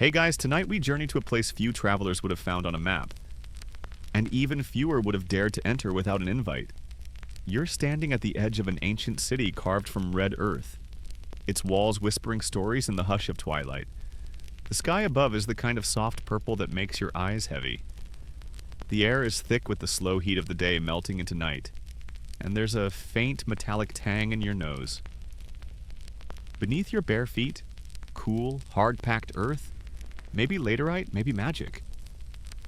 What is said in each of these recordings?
Hey guys, tonight we journey to a place few travelers would have found on a map, and even fewer would have dared to enter without an invite. You're standing at the edge of an ancient city carved from red earth, its walls whispering stories in the hush of twilight. The sky above is the kind of soft purple that makes your eyes heavy. The air is thick with the slow heat of the day melting into night, and there's a faint metallic tang in your nose. Beneath your bare feet, cool, hard-packed earth, maybe laterite, maybe magic.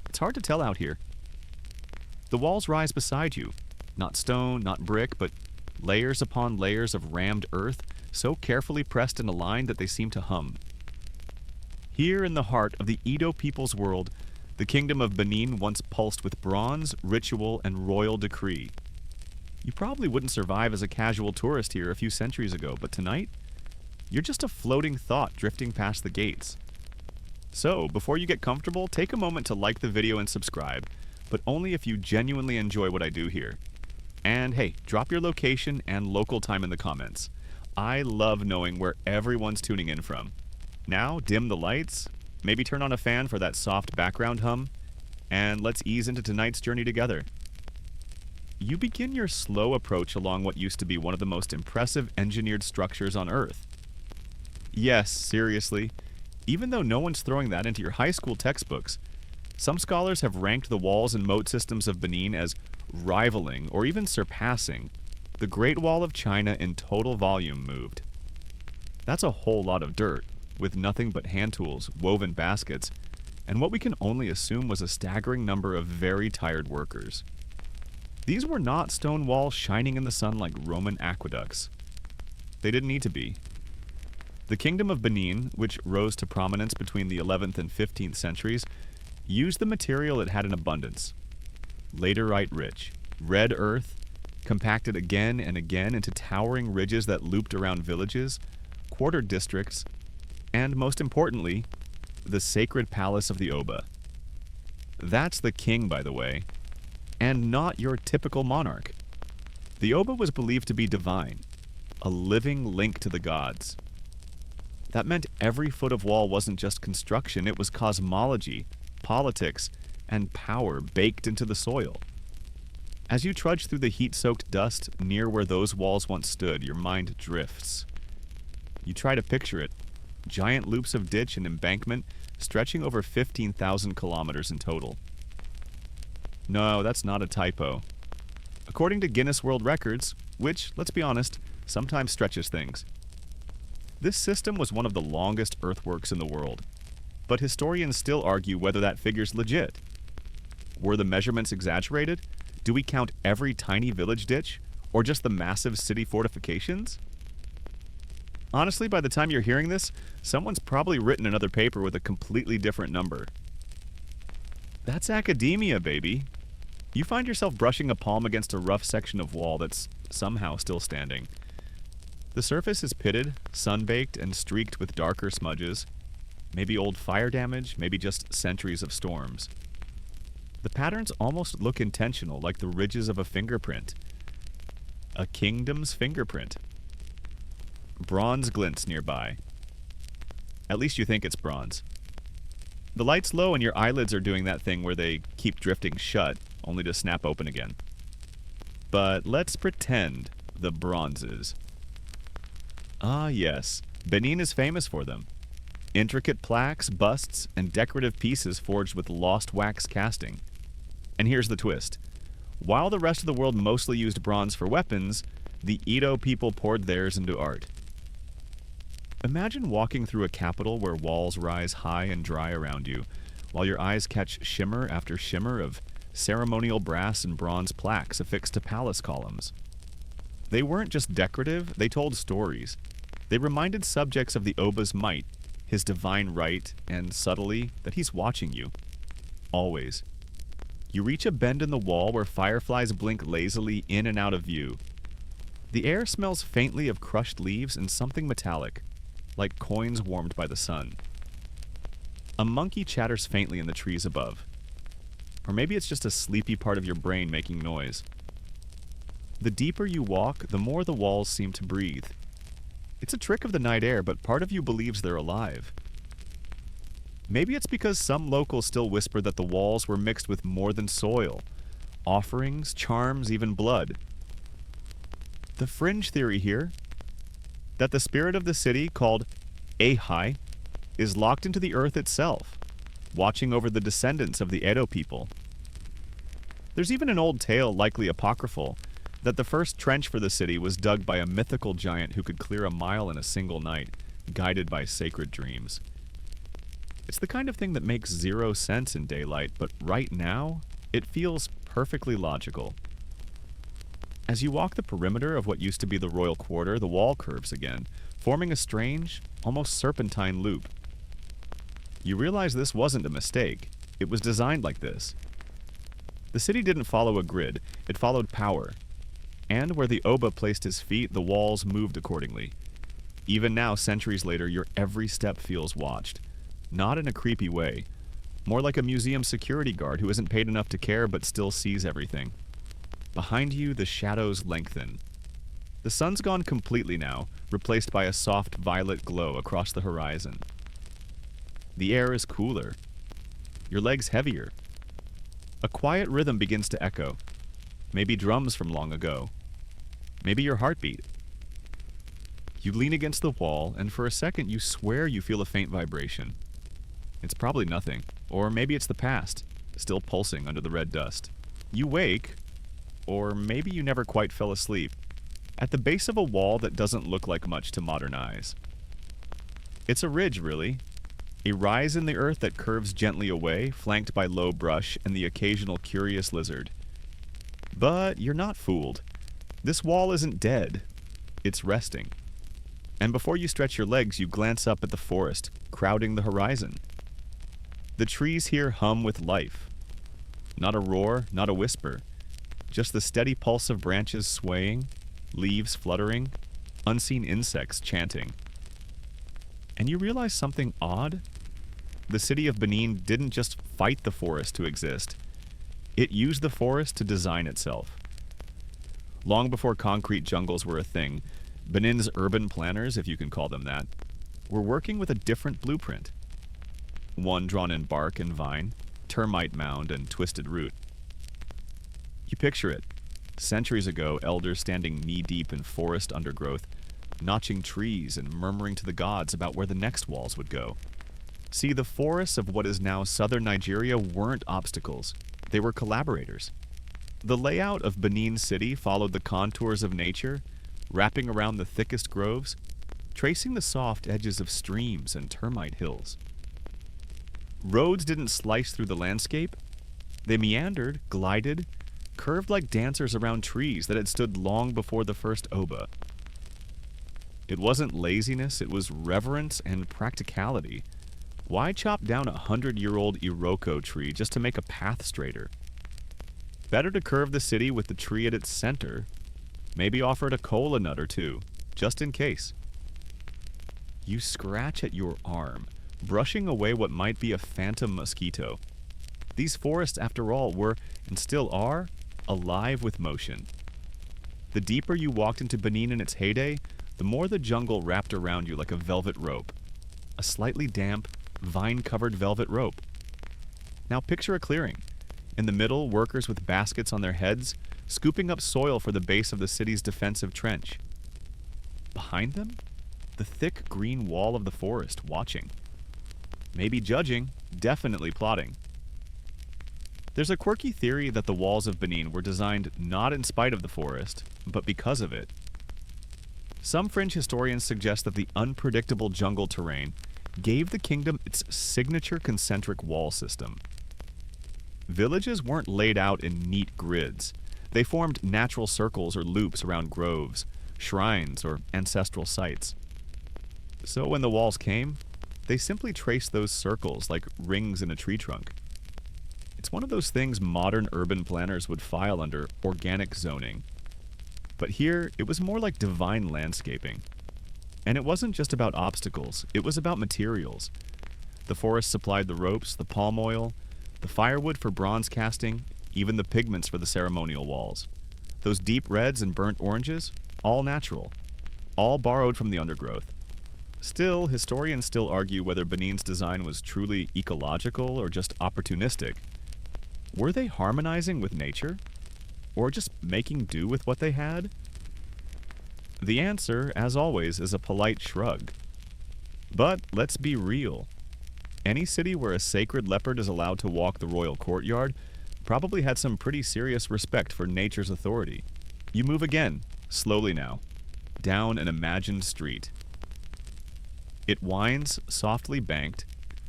It's hard to tell out here. The walls rise beside you, not stone, not brick, but layers upon layers of rammed earth, so carefully pressed in a line that they seem to hum. Here in the heart of the Edo people's world, the Kingdom of Benin once pulsed with bronze, ritual, and royal decree. You probably wouldn't survive as a casual tourist here a few centuries ago, but tonight, you're just a floating thought drifting past the gates. So, before you get comfortable, take a moment to like the video and subscribe, but only if you genuinely enjoy what I do here. And hey, drop your location and local time in the comments. I love knowing where everyone's tuning in from. Now, dim the lights, maybe turn on a fan for that soft background hum, and let's ease into tonight's journey together. You begin your slow approach along what used to be one of the most impressive engineered structures on Earth. Yes, seriously, even though no one's throwing that into your high school textbooks, some scholars have ranked the walls and moat systems of Benin as rivaling or even surpassing the Great Wall of China in total volume moved. That's a whole lot of dirt, with nothing but hand tools, woven baskets, and what we can only assume was a staggering number of very tired workers. These were not stone walls shining in the sun like Roman aqueducts. They didn't need to be. The Kingdom of Benin, which rose to prominence between the 11th and 15th centuries, used the material it had in abundance. Laterite rich, red earth, compacted again and again into towering ridges that looped around villages, quarter districts, and most importantly, the sacred palace of the Oba. That's the king, by the way, and not your typical monarch. The Oba was believed to be divine, a living link to the gods. That meant every foot of wall wasn't just construction, it was cosmology, politics, and power baked into the soil. As you trudge through the heat-soaked dust near where those walls once stood, your mind drifts. You try to picture it. Giant loops of ditch and embankment stretching over 15,000 kilometers in total. No, that's not a typo. According to Guinness World Records, which, let's be honest, sometimes stretches things, this system was one of the longest earthworks in the world, but historians still argue whether that figure's legit. Were the measurements exaggerated? Do we count every tiny village ditch, or just the massive city fortifications? Honestly, by the time you're hearing this, someone's probably written another paper with a completely different number. That's academia, baby. You find yourself brushing a palm against a rough section of wall that's somehow still standing. The surface is pitted, sun-baked, and streaked with darker smudges. Maybe old fire damage, maybe just centuries of storms. The patterns almost look intentional, like the ridges of a fingerprint. A kingdom's fingerprint. Bronze glints nearby. At least you think it's bronze. The light's low and your eyelids are doing that thing where they keep drifting shut, only to snap open again. But let's pretend the bronzes. Ah yes, Benin is famous for them. Intricate plaques, busts, and decorative pieces forged with lost wax casting. And here's the twist. While the rest of the world mostly used bronze for weapons, the Edo people poured theirs into art. Imagine walking through a capital where walls rise high and dry around you, while your eyes catch shimmer after shimmer of ceremonial brass and bronze plaques affixed to palace columns. They weren't just decorative, they told stories. They reminded subjects of the Oba's might, his divine right, and subtly that he's watching you. Always. You reach a bend in the wall where fireflies blink lazily in and out of view. The air smells faintly of crushed leaves and something metallic, like coins warmed by the sun. A monkey chatters faintly in the trees above. Or maybe it's just a sleepy part of your brain making noise. The deeper you walk, the more the walls seem to breathe. It's a trick of the night air, but part of you believes they're alive. Maybe it's because some locals still whisper that the walls were mixed with more than soil, offerings, charms, even blood. The fringe theory here, that the spirit of the city, called Ehai, is locked into the earth itself, watching over the descendants of the Edo people. There's even an old tale, likely apocryphal, that the first trench for the city was dug by a mythical giant who could clear a mile in a single night, guided by sacred dreams. It's the kind of thing that makes zero sense in daylight, but right now, it feels perfectly logical. As you walk the perimeter of what used to be the royal quarter, the wall curves again, forming a strange, almost serpentine loop. You realize this wasn't a mistake. It was designed like this. The city didn't follow a grid, it followed power. And where the Oba placed his feet, the walls moved accordingly. Even now, centuries later, your every step feels watched. Not in a creepy way. More like a museum security guard who isn't paid enough to care but still sees everything. Behind you, the shadows lengthen. The sun's gone completely now, replaced by a soft violet glow across the horizon. The air is cooler. Your legs heavier. A quiet rhythm begins to echo. Maybe drums from long ago. Maybe your heartbeat. You lean against the wall, and for a second you swear you feel a faint vibration. It's probably nothing, or maybe it's the past, still pulsing under the red dust. You wake, or maybe you never quite fell asleep, at the base of a wall that doesn't look like much to modern eyes. It's a ridge, really. A rise in the earth that curves gently away, flanked by low brush and the occasional curious lizard. But you're not fooled. This wall isn't dead. It's resting. And before you stretch your legs, you glance up at the forest, crowding the horizon. The trees here hum with life. Not a roar, not a whisper. Just the steady pulse of branches swaying, leaves fluttering, unseen insects chanting. And you realize something odd? The city of Benin didn't just fight the forest to exist. It used the forest to design itself. Long before concrete jungles were a thing, Benin's urban planners, if you can call them that, were working with a different blueprint. One drawn in bark and vine, termite mound and twisted root. You picture it. Centuries ago, elders standing knee-deep in forest undergrowth, notching trees and murmuring to the gods about where the next walls would go. See, the forests of what is now southern Nigeria weren't obstacles. They were collaborators. The layout of Benin City followed the contours of nature, wrapping around the thickest groves, tracing the soft edges of streams and termite hills. Roads didn't slice through the landscape. They meandered, glided, curved like dancers around trees that had stood long before the first Oba. It wasn't laziness, it was reverence and practicality. Why chop down a 100-year-old Iroko tree just to make a path straighter? Better to curve the city with the tree at its center. Maybe offer it a cola nut or two, just in case. You scratch at your arm, brushing away what might be a phantom mosquito. These forests, after all, were, and still are, alive with motion. The deeper you walked into Benin in its heyday, the more the jungle wrapped around you like a velvet rope. A slightly damp, vine-covered velvet rope. Now picture a clearing. In the middle, workers with baskets on their heads, scooping up soil for the base of the city's defensive trench. Behind them, the thick green wall of the forest, watching. Maybe judging, definitely plotting. There's a quirky theory that the walls of Benin were designed not in spite of the forest, but because of it. Some fringe historians suggest that the unpredictable jungle terrain gave the kingdom its signature concentric wall system. Villages weren't laid out in neat grids. They formed natural circles or loops around groves, shrines, or ancestral sites. So when the walls came, they simply traced those circles like rings in a tree trunk. It's one of those things modern urban planners would file under organic zoning. But here, it was more like divine landscaping. And it wasn't just about obstacles, it was about materials. The forest supplied the ropes, the palm oil, the firewood for bronze casting, even the pigments for the ceremonial walls. Those deep reds and burnt oranges, all natural, all borrowed from the undergrowth. Still, historians still argue whether Benin's design was truly ecological or just opportunistic. Were they harmonizing with nature? Or just making do with what they had? The answer, as always, is a polite shrug. But let's be real. Any city where a sacred leopard is allowed to walk the royal courtyard probably had some pretty serious respect for nature's authority. You move again, slowly now, down an imagined street. It winds, softly banked,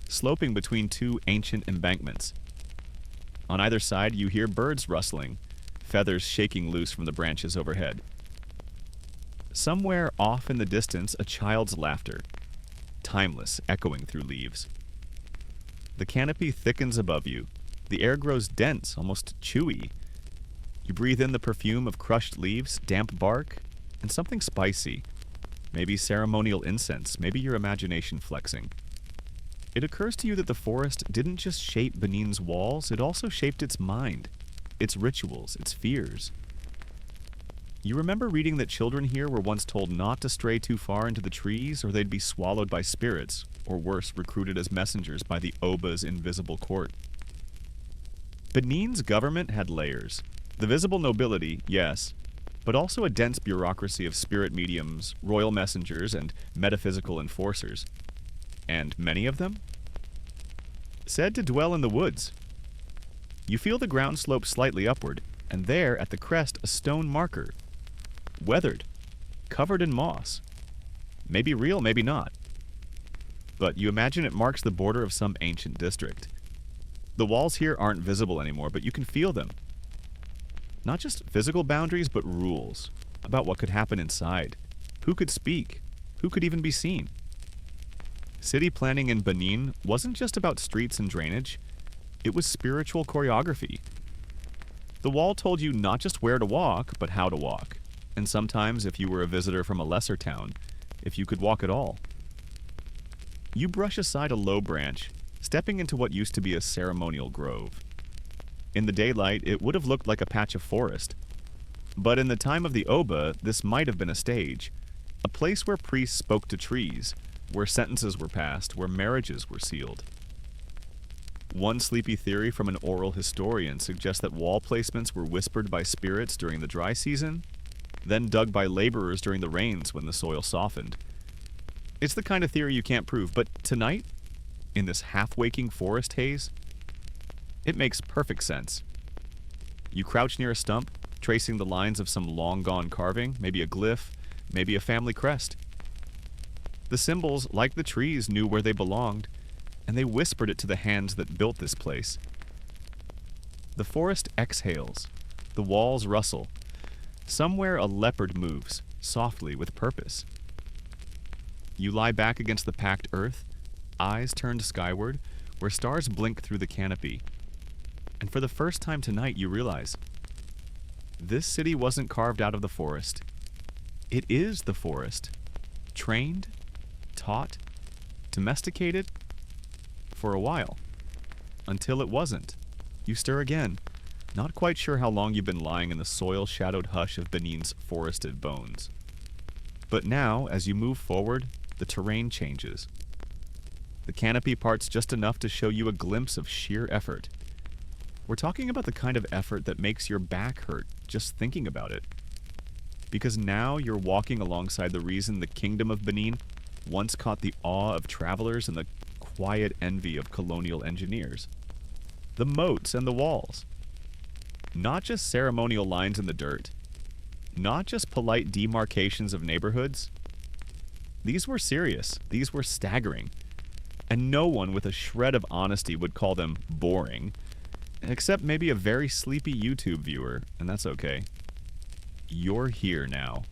sloping between two ancient embankments. On either side, you hear birds rustling, feathers shaking loose from the branches overhead. Somewhere off in the distance, a child's laughter, timeless, echoing through leaves. The canopy thickens above you. The air grows dense, almost chewy. You breathe in the perfume of crushed leaves, damp bark, and something spicy. Maybe ceremonial incense, maybe your imagination flexing. It occurs to you that the forest didn't just shape Benin's walls, it also shaped its mind, its rituals, its fears. You remember reading that children here were once told not to stray too far into the trees or they'd be swallowed by spirits, or worse, recruited as messengers by the Oba's invisible court. Benin's government had layers. The visible nobility, yes, but also a dense bureaucracy of spirit mediums, royal messengers, and metaphysical enforcers. And many of them? Said to dwell in the woods. You feel the ground slope slightly upward, and there, at the crest, a stone marker. Weathered, covered in moss. Maybe real, maybe not. But you imagine it marks the border of some ancient district. The walls here aren't visible anymore, but you can feel them. Not just physical boundaries, but rules about what could happen inside, who could speak, who could even be seen. City planning in Benin wasn't just about streets and drainage, it was spiritual choreography. The wall told you not just where to walk, but how to walk, and sometimes, if you were a visitor from a lesser town, if you could walk at all. You brush aside a low branch, stepping into what used to be a ceremonial grove. In the daylight, it would have looked like a patch of forest. But in the time of the Oba, this might have been a stage, a place where priests spoke to trees, where sentences were passed, where marriages were sealed. One sleepy theory from an oral historian suggests that wall placements were whispered by spirits during the dry season, then dug by laborers during the rains when the soil softened. It's the kind of theory you can't prove, but tonight, in this half-waking forest haze, it makes perfect sense. You crouch near a stump, tracing the lines of some long-gone carving, maybe a glyph, maybe a family crest. The symbols, like the trees, knew where they belonged, and they whispered it to the hands that built this place. The forest exhales. The walls rustle. Somewhere a leopard moves, softly with purpose. You lie back against the packed earth, eyes turned skyward, where stars blink through the canopy. And for the first time tonight, you realize this city wasn't carved out of the forest. It is the forest. Trained, taught, domesticated, for a while. Until it wasn't. You stir again, not quite sure how long you've been lying in the soil-shadowed hush of Benin's forested bones. But now, as you move forward, the terrain changes. The canopy parts just enough to show you a glimpse of sheer effort. We're talking about the kind of effort that makes your back hurt just thinking about it. Because now you're walking alongside the reason the Kingdom of Benin once caught the awe of travelers and the quiet envy of colonial engineers. The moats and the walls. Not just ceremonial lines in the dirt. Not just polite demarcations of neighborhoods. These were serious. These were staggering. And no one with a shred of honesty would call them boring. Except maybe a very sleepy YouTube viewer, and that's okay. You're here now.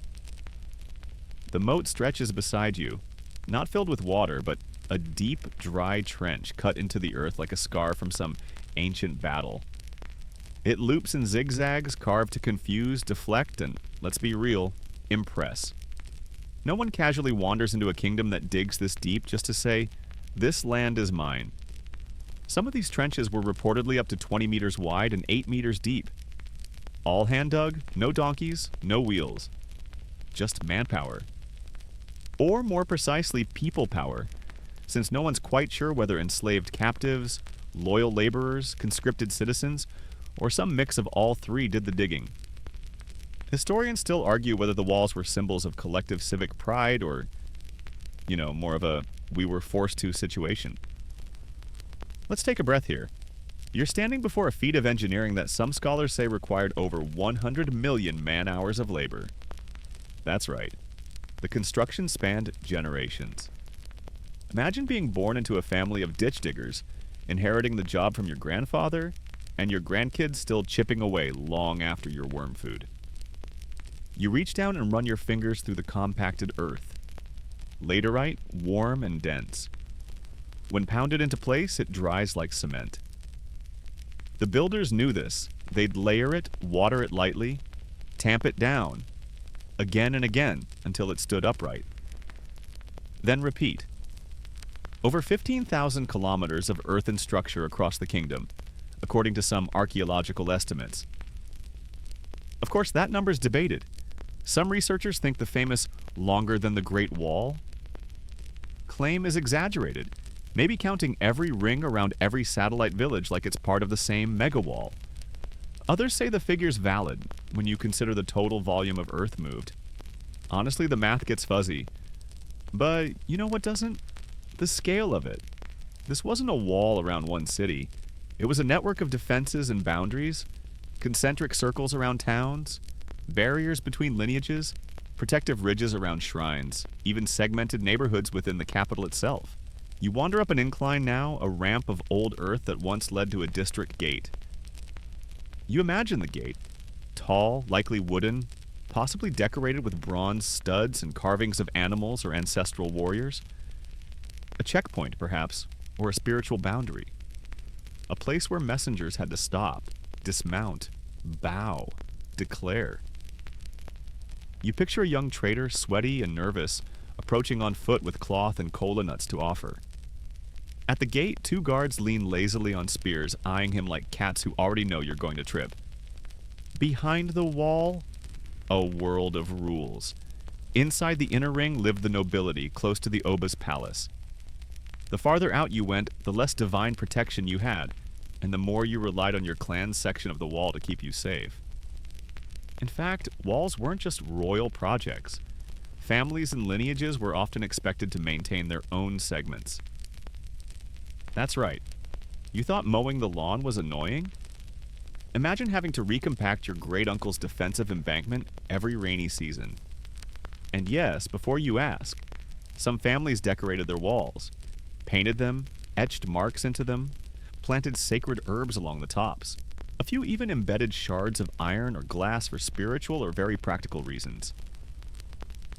The moat stretches beside you, not filled with water, but a deep, dry trench cut into the earth like a scar from some ancient battle. It loops and zigzags, carved to confuse, deflect, and, let's be real, impress. No one casually wanders into a kingdom that digs this deep just to say, this land is mine. Some of these trenches were reportedly up to 20 meters wide and 8 meters deep. All hand dug, no donkeys, no wheels. Just manpower. Or more precisely, people power, since no one's quite sure whether enslaved captives, loyal laborers, conscripted citizens, or some mix of all three did the digging. Historians still argue whether the walls were symbols of collective civic pride or, more of a we were forced to situation. Let's take a breath here. You're standing before a feat of engineering that some scholars say required over 100 million man-hours of labor. That's right. The construction spanned generations. Imagine being born into a family of ditch diggers, inheriting the job from your grandfather, and your grandkids still chipping away long after your worm food. You reach down and run your fingers through the compacted earth. Laterite, warm and dense. When pounded into place, it dries like cement. The builders knew this. They'd layer it, water it lightly, tamp it down, again and again until it stood upright. Then repeat. Over 15,000 kilometers of earthen structure across the kingdom, according to some archaeological estimates. Of course, that number's debated. Some researchers think the famous longer than the Great Wall claim is exaggerated, maybe counting every ring around every satellite village like it's part of the same megawall. Others say the figure's valid when you consider the total volume of earth moved. Honestly, the math gets fuzzy. But you know what doesn't? The scale of it. This wasn't a wall around one city. It was a network of defenses and boundaries, concentric circles around towns, barriers between lineages, protective ridges around shrines, even segmented neighborhoods within the capital itself. You wander up an incline now, a ramp of old earth that once led to a district gate. You imagine the gate, tall, likely wooden, possibly decorated with bronze studs and carvings of animals or ancestral warriors. A checkpoint, perhaps, or a spiritual boundary. A place where messengers had to stop, dismount, bow, declare. You picture a young trader, sweaty and nervous, approaching on foot with cloth and cola nuts to offer. At the gate, two guards lean lazily on spears, eyeing him like cats who already know you're going to trip. Behind the wall, a world of rules. Inside the inner ring lived the nobility, close to the Oba's palace. The farther out you went, the less divine protection you had, and the more you relied on your clan's section of the wall to keep you safe. In fact, walls weren't just royal projects. Families and lineages were often expected to maintain their own segments. That's right. You thought mowing the lawn was annoying? Imagine having to recompact your great-uncle's defensive embankment every rainy season. And yes, before you ask, some families decorated their walls, painted them, etched marks into them, planted sacred herbs along the tops. A few even embedded shards of iron or glass for spiritual or very practical reasons.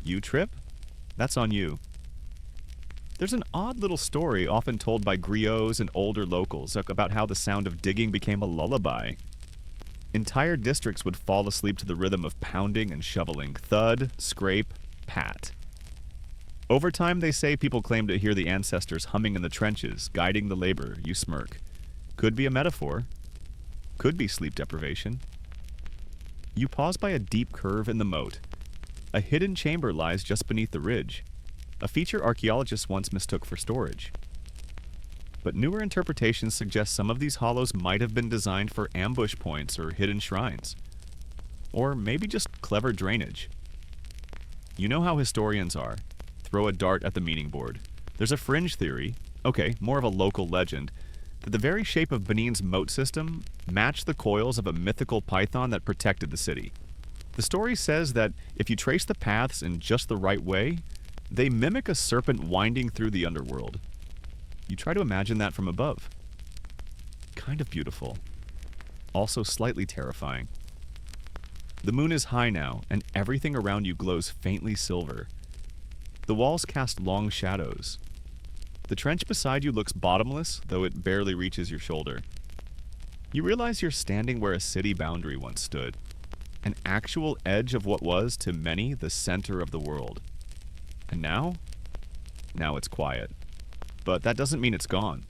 You trip? That's on you. There's an odd little story often told by griots and older locals about how the sound of digging became a lullaby. Entire districts would fall asleep to the rhythm of pounding and shoveling, thud, scrape, pat. Over time, they say people claim to hear the ancestors humming in the trenches, guiding the labor. You smirk. Could be a metaphor. Could be sleep deprivation. You pause by a deep curve in the moat. A hidden chamber lies just beneath the ridge, a feature archaeologists once mistook for storage. But newer interpretations suggest some of these hollows might have been designed for ambush points or hidden shrines. Or maybe just clever drainage. You know how historians are. Throw a dart at the meaning board. There's a fringe theory, okay, more of a local legend, that the very shape of Benin's moat system matched the coils of a mythical python that protected the city. The story says that if you trace the paths in just the right way, they mimic a serpent winding through the underworld. You try to imagine that from above. Kind of beautiful. Also slightly terrifying. The moon is high now, and everything around you glows faintly silver. The walls cast long shadows. The trench beside you looks bottomless, though it barely reaches your shoulder. You realize you're standing where a city boundary once stood. An actual edge of what was, to many, the center of the world. And now? Now it's quiet. But that doesn't mean it's gone.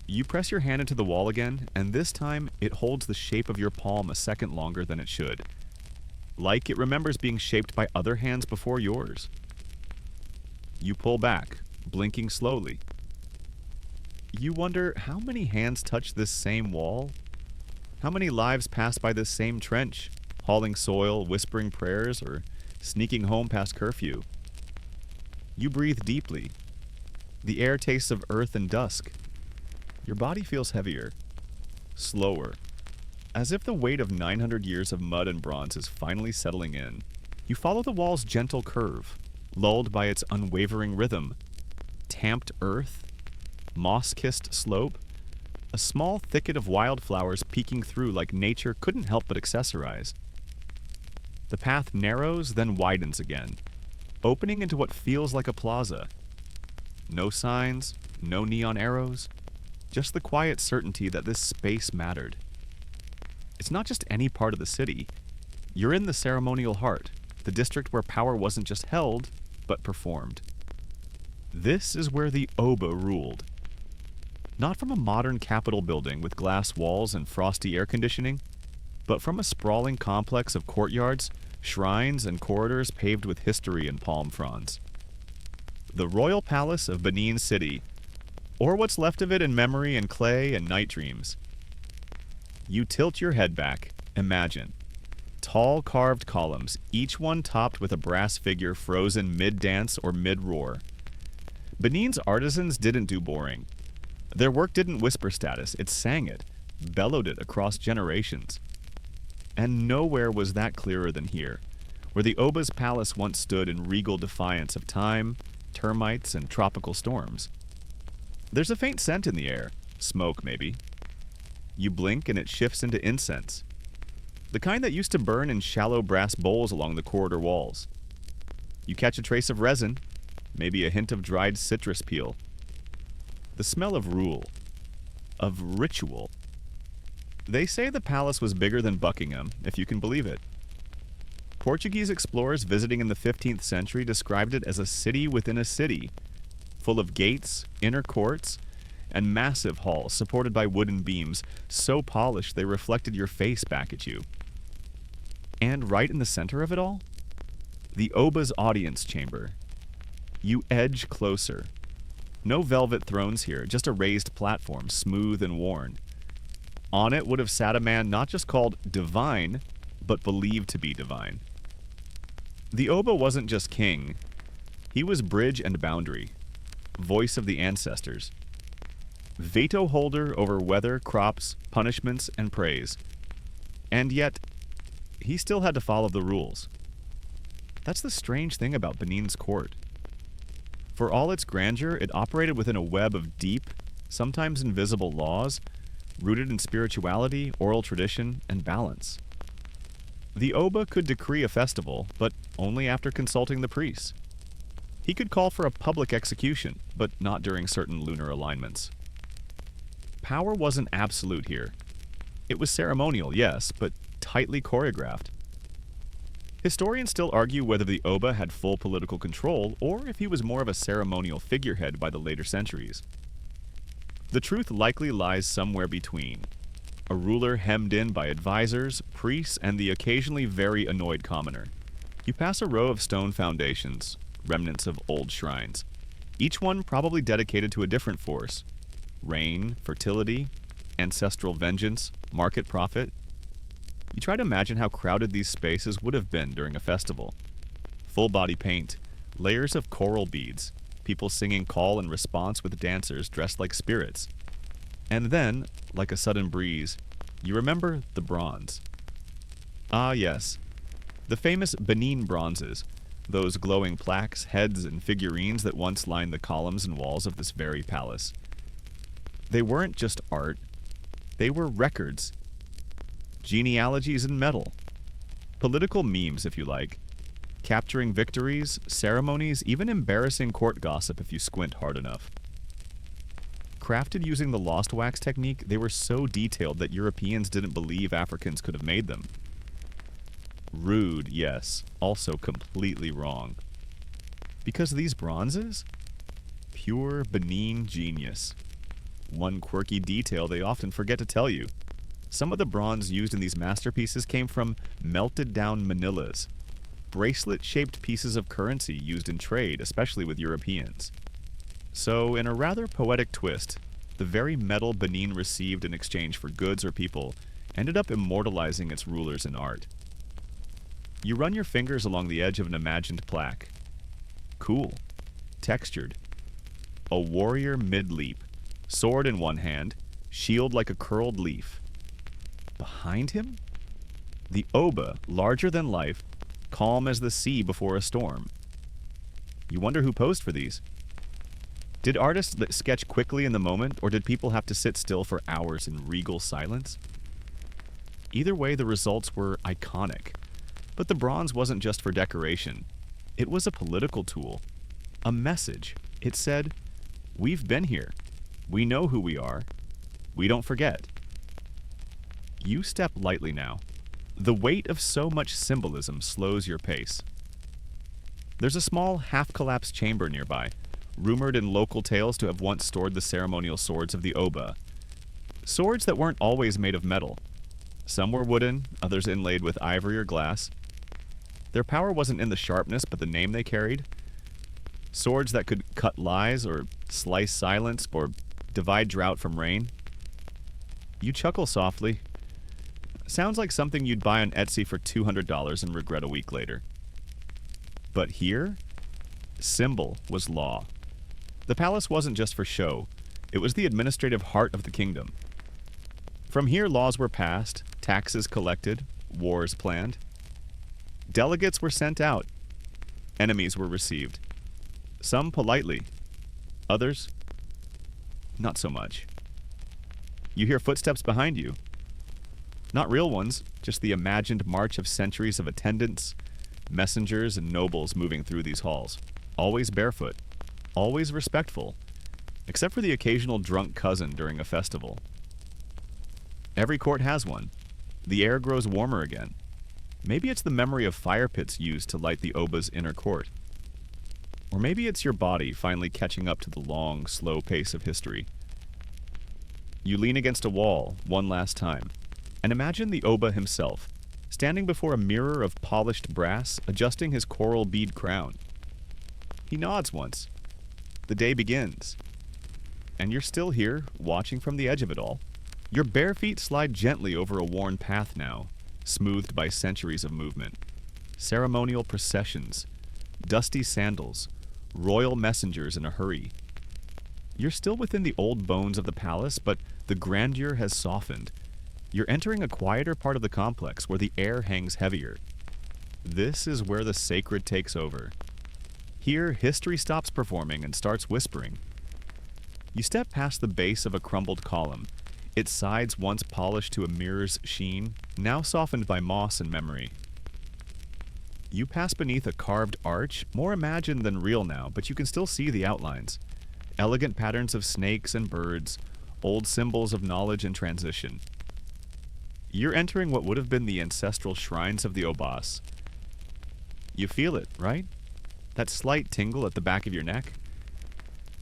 You press your hand into the wall again, and this time it holds the shape of your palm a second longer than it should. Like it remembers being shaped by other hands before yours. You pull back, blinking slowly. You wonder how many hands touch this same wall? How many lives pass by this same trench, hauling soil, whispering prayers, or sneaking home past curfew? You breathe deeply. The air tastes of earth and dusk. Your body feels heavier, slower, as if the weight of 900 years of mud and bronze is finally settling in. You follow the wall's gentle curve, lulled by its unwavering rhythm. Tamped earth, moss-kissed slope, a small thicket of wildflowers peeking through like nature couldn't help but accessorize. The path narrows, then widens again, opening into what feels like a plaza. No signs, no neon arrows, just the quiet certainty that this space mattered. It's not just any part of the city. You're in the ceremonial heart, the district where power wasn't just held, but performed. This is where the Oba ruled. Not from a modern capitol building with glass walls and frosty air conditioning, but from a sprawling complex of courtyards, shrines, and corridors paved with history and palm fronds. The royal palace of Benin City, or what's left of it in memory and clay and night dreams. You tilt your head back, imagine. Tall carved columns, each one topped with a brass figure frozen mid-dance or mid-roar. Benin's artisans didn't do boring. Their work didn't whisper status, it sang it, bellowed it across generations. And nowhere was that clearer than here, where the Oba's palace once stood in regal defiance of time, termites, and tropical storms. There's a faint scent in the air, smoke maybe. You blink and it shifts into incense, the kind that used to burn in shallow brass bowls along the corridor walls. You catch a trace of resin, maybe a hint of dried citrus peel. The smell of rule, of ritual. They say the palace was bigger than Buckingham, if you can believe it. Portuguese explorers visiting in the 15th century described it as a city within a city, full of gates, inner courts, and massive halls supported by wooden beams so polished they reflected your face back at you. And right in the center of it all, the Oba's audience chamber. You edge closer. No velvet thrones here, just a raised platform, smooth and worn. On it would have sat a man not just called divine, but believed to be divine. The Oba wasn't just king. He was bridge and boundary, voice of the ancestors. Veto holder over weather, crops, punishments, and praise. And yet, he still had to follow the rules. That's the strange thing about Benin's court. For all its grandeur, it operated within a web of deep, sometimes invisible laws, rooted in spirituality, oral tradition, and balance. The Oba could decree a festival, but only after consulting the priests. He could call for a public execution, but not during certain lunar alignments. Power wasn't absolute here. It was ceremonial, yes, but tightly choreographed. Historians still argue whether the Oba had full political control or if he was more of a ceremonial figurehead by the later centuries. The truth likely lies somewhere between. A ruler hemmed in by advisors, priests, and the occasionally very annoyed commoner. You pass a row of stone foundations, remnants of old shrines, each one probably dedicated to a different force. Rain, fertility, ancestral vengeance, market profit. You try to imagine how crowded these spaces would have been during a festival. Full body paint, layers of coral beads, people singing call and response with dancers dressed like spirits. And then, like a sudden breeze, you remember the bronze. Ah yes, the famous Benin bronzes, those glowing plaques, heads, and figurines that once lined the columns and walls of this very palace. They weren't just art, they were records. Genealogies in metal. Political memes, if you like. Capturing victories, ceremonies, even embarrassing court gossip if you squint hard enough. Crafted using the lost wax technique, they were so detailed that Europeans didn't believe Africans could have made them. Rude, yes, also completely wrong. Because these bronzes? Pure Benin genius. One quirky detail they often forget to tell you. Some of the bronze used in these masterpieces came from melted down manillas, bracelet-shaped pieces of currency used in trade, especially with Europeans. So, in a rather poetic twist, the very metal Benin received in exchange for goods or people ended up immortalizing its rulers in art. You run your fingers along the edge of an imagined plaque. Cool. Textured. A warrior mid-leap, sword in one hand, shield like a curled leaf. Behind him? The Oba, larger than life, calm as the sea before a storm. You wonder who posed for these. Did artists sketch quickly in the moment, or did people have to sit still for hours in regal silence? Either way, the results were iconic. But the bronze wasn't just for decoration. It was a political tool. A message. It said, "We've been here. We know who we are. We don't forget." You step lightly now. The weight of so much symbolism slows your pace. There's a small, half-collapsed chamber nearby, rumored in local tales to have once stored the ceremonial swords of the Oba. Swords that weren't always made of metal. Some were wooden, others inlaid with ivory or glass. Their power wasn't in the sharpness, but the name they carried. Swords that could cut lies, or slice silence, or divide drought from rain. You chuckle softly. Sounds like something you'd buy on Etsy for $200 and regret a week later. But here, symbol was law. The palace wasn't just for show. It was the administrative heart of the kingdom. From here, laws were passed, taxes collected, wars planned. Delegates were sent out. Enemies were received. Some politely. Others, not so much. You hear footsteps behind you. Not real ones, just the imagined march of centuries of attendants, messengers, and nobles moving through these halls. Always barefoot. Always respectful. Except for the occasional drunk cousin during a festival. Every court has one. The air grows warmer again. Maybe it's the memory of fire pits used to light the Oba's inner court. Or maybe it's your body finally catching up to the long, slow pace of history. You lean against a wall one last time, and imagine the Oba himself, standing before a mirror of polished brass, adjusting his coral bead crown. He nods once. The day begins. And you're still here, watching from the edge of it all. Your bare feet slide gently over a worn path now, smoothed by centuries of movement. Ceremonial processions, dusty sandals, royal messengers in a hurry. You're still within the old bones of the palace, but the grandeur has softened. You're entering a quieter part of the complex where the air hangs heavier. This is where the sacred takes over. Here, history stops performing and starts whispering. You step past the base of a crumbled column, its sides once polished to a mirror's sheen, now softened by moss and memory. You pass beneath a carved arch, more imagined than real now, but you can still see the outlines. Elegant patterns of snakes and birds, old symbols of knowledge and transition. You're entering what would have been the ancestral shrines of the Obas. You feel it, right? That slight tingle at the back of your neck?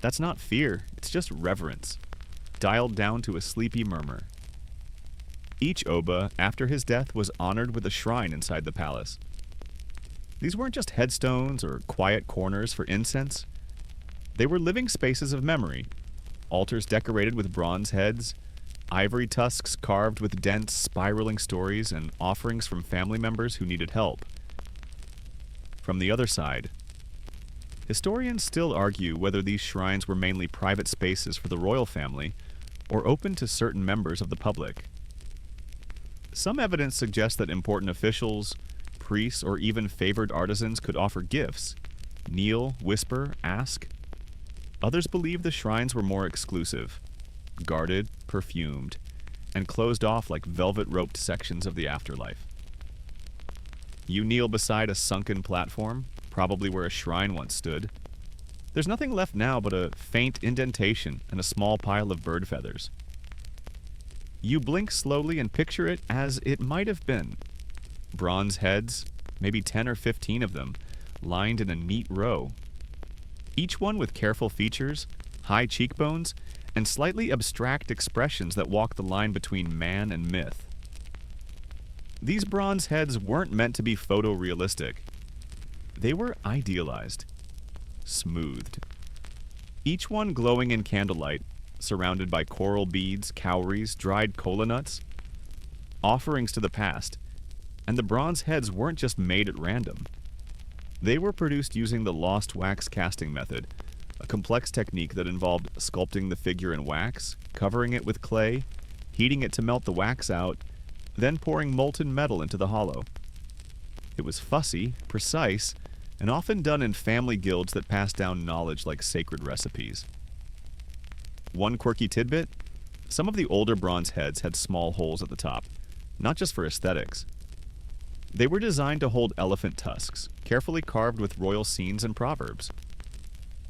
That's not fear, it's just reverence, dialed down to a sleepy murmur. Each Oba, after his death, was honored with a shrine inside the palace. These weren't just headstones or quiet corners for incense. They were living spaces of memory, altars decorated with bronze heads, ivory tusks carved with dense, spiraling stories, and offerings from family members who needed help. From the other side, historians still argue whether these shrines were mainly private spaces for the royal family or open to certain members of the public. Some evidence suggests that important officials, priests, or even favored artisans could offer gifts, kneel, whisper, ask. Others believe the shrines were more exclusive, guarded, perfumed, and closed off like velvet-roped sections of the afterlife. You kneel beside a sunken platform, probably where a shrine once stood. There's nothing left now but a faint indentation and a small pile of bird feathers. You blink slowly and picture it as it might have been. Bronze heads, maybe 10 or 15 of them, lined in a neat row. Each one with careful features, high cheekbones, and slightly abstract expressions that walk the line between man and myth. These bronze heads weren't meant to be photorealistic. They were idealized, smoothed. Each one glowing in candlelight, surrounded by coral beads, cowries, dried kola nuts, offerings to the past, and the bronze heads weren't just made at random. They were produced using the lost wax casting method, a complex technique that involved sculpting the figure in wax, covering it with clay, heating it to melt the wax out, then pouring molten metal into the hollow. It was fussy, precise, and often done in family guilds that passed down knowledge like sacred recipes. One quirky tidbit: some of the older bronze heads had small holes at the top, not just for aesthetics. They were designed to hold elephant tusks, carefully carved with royal scenes and proverbs.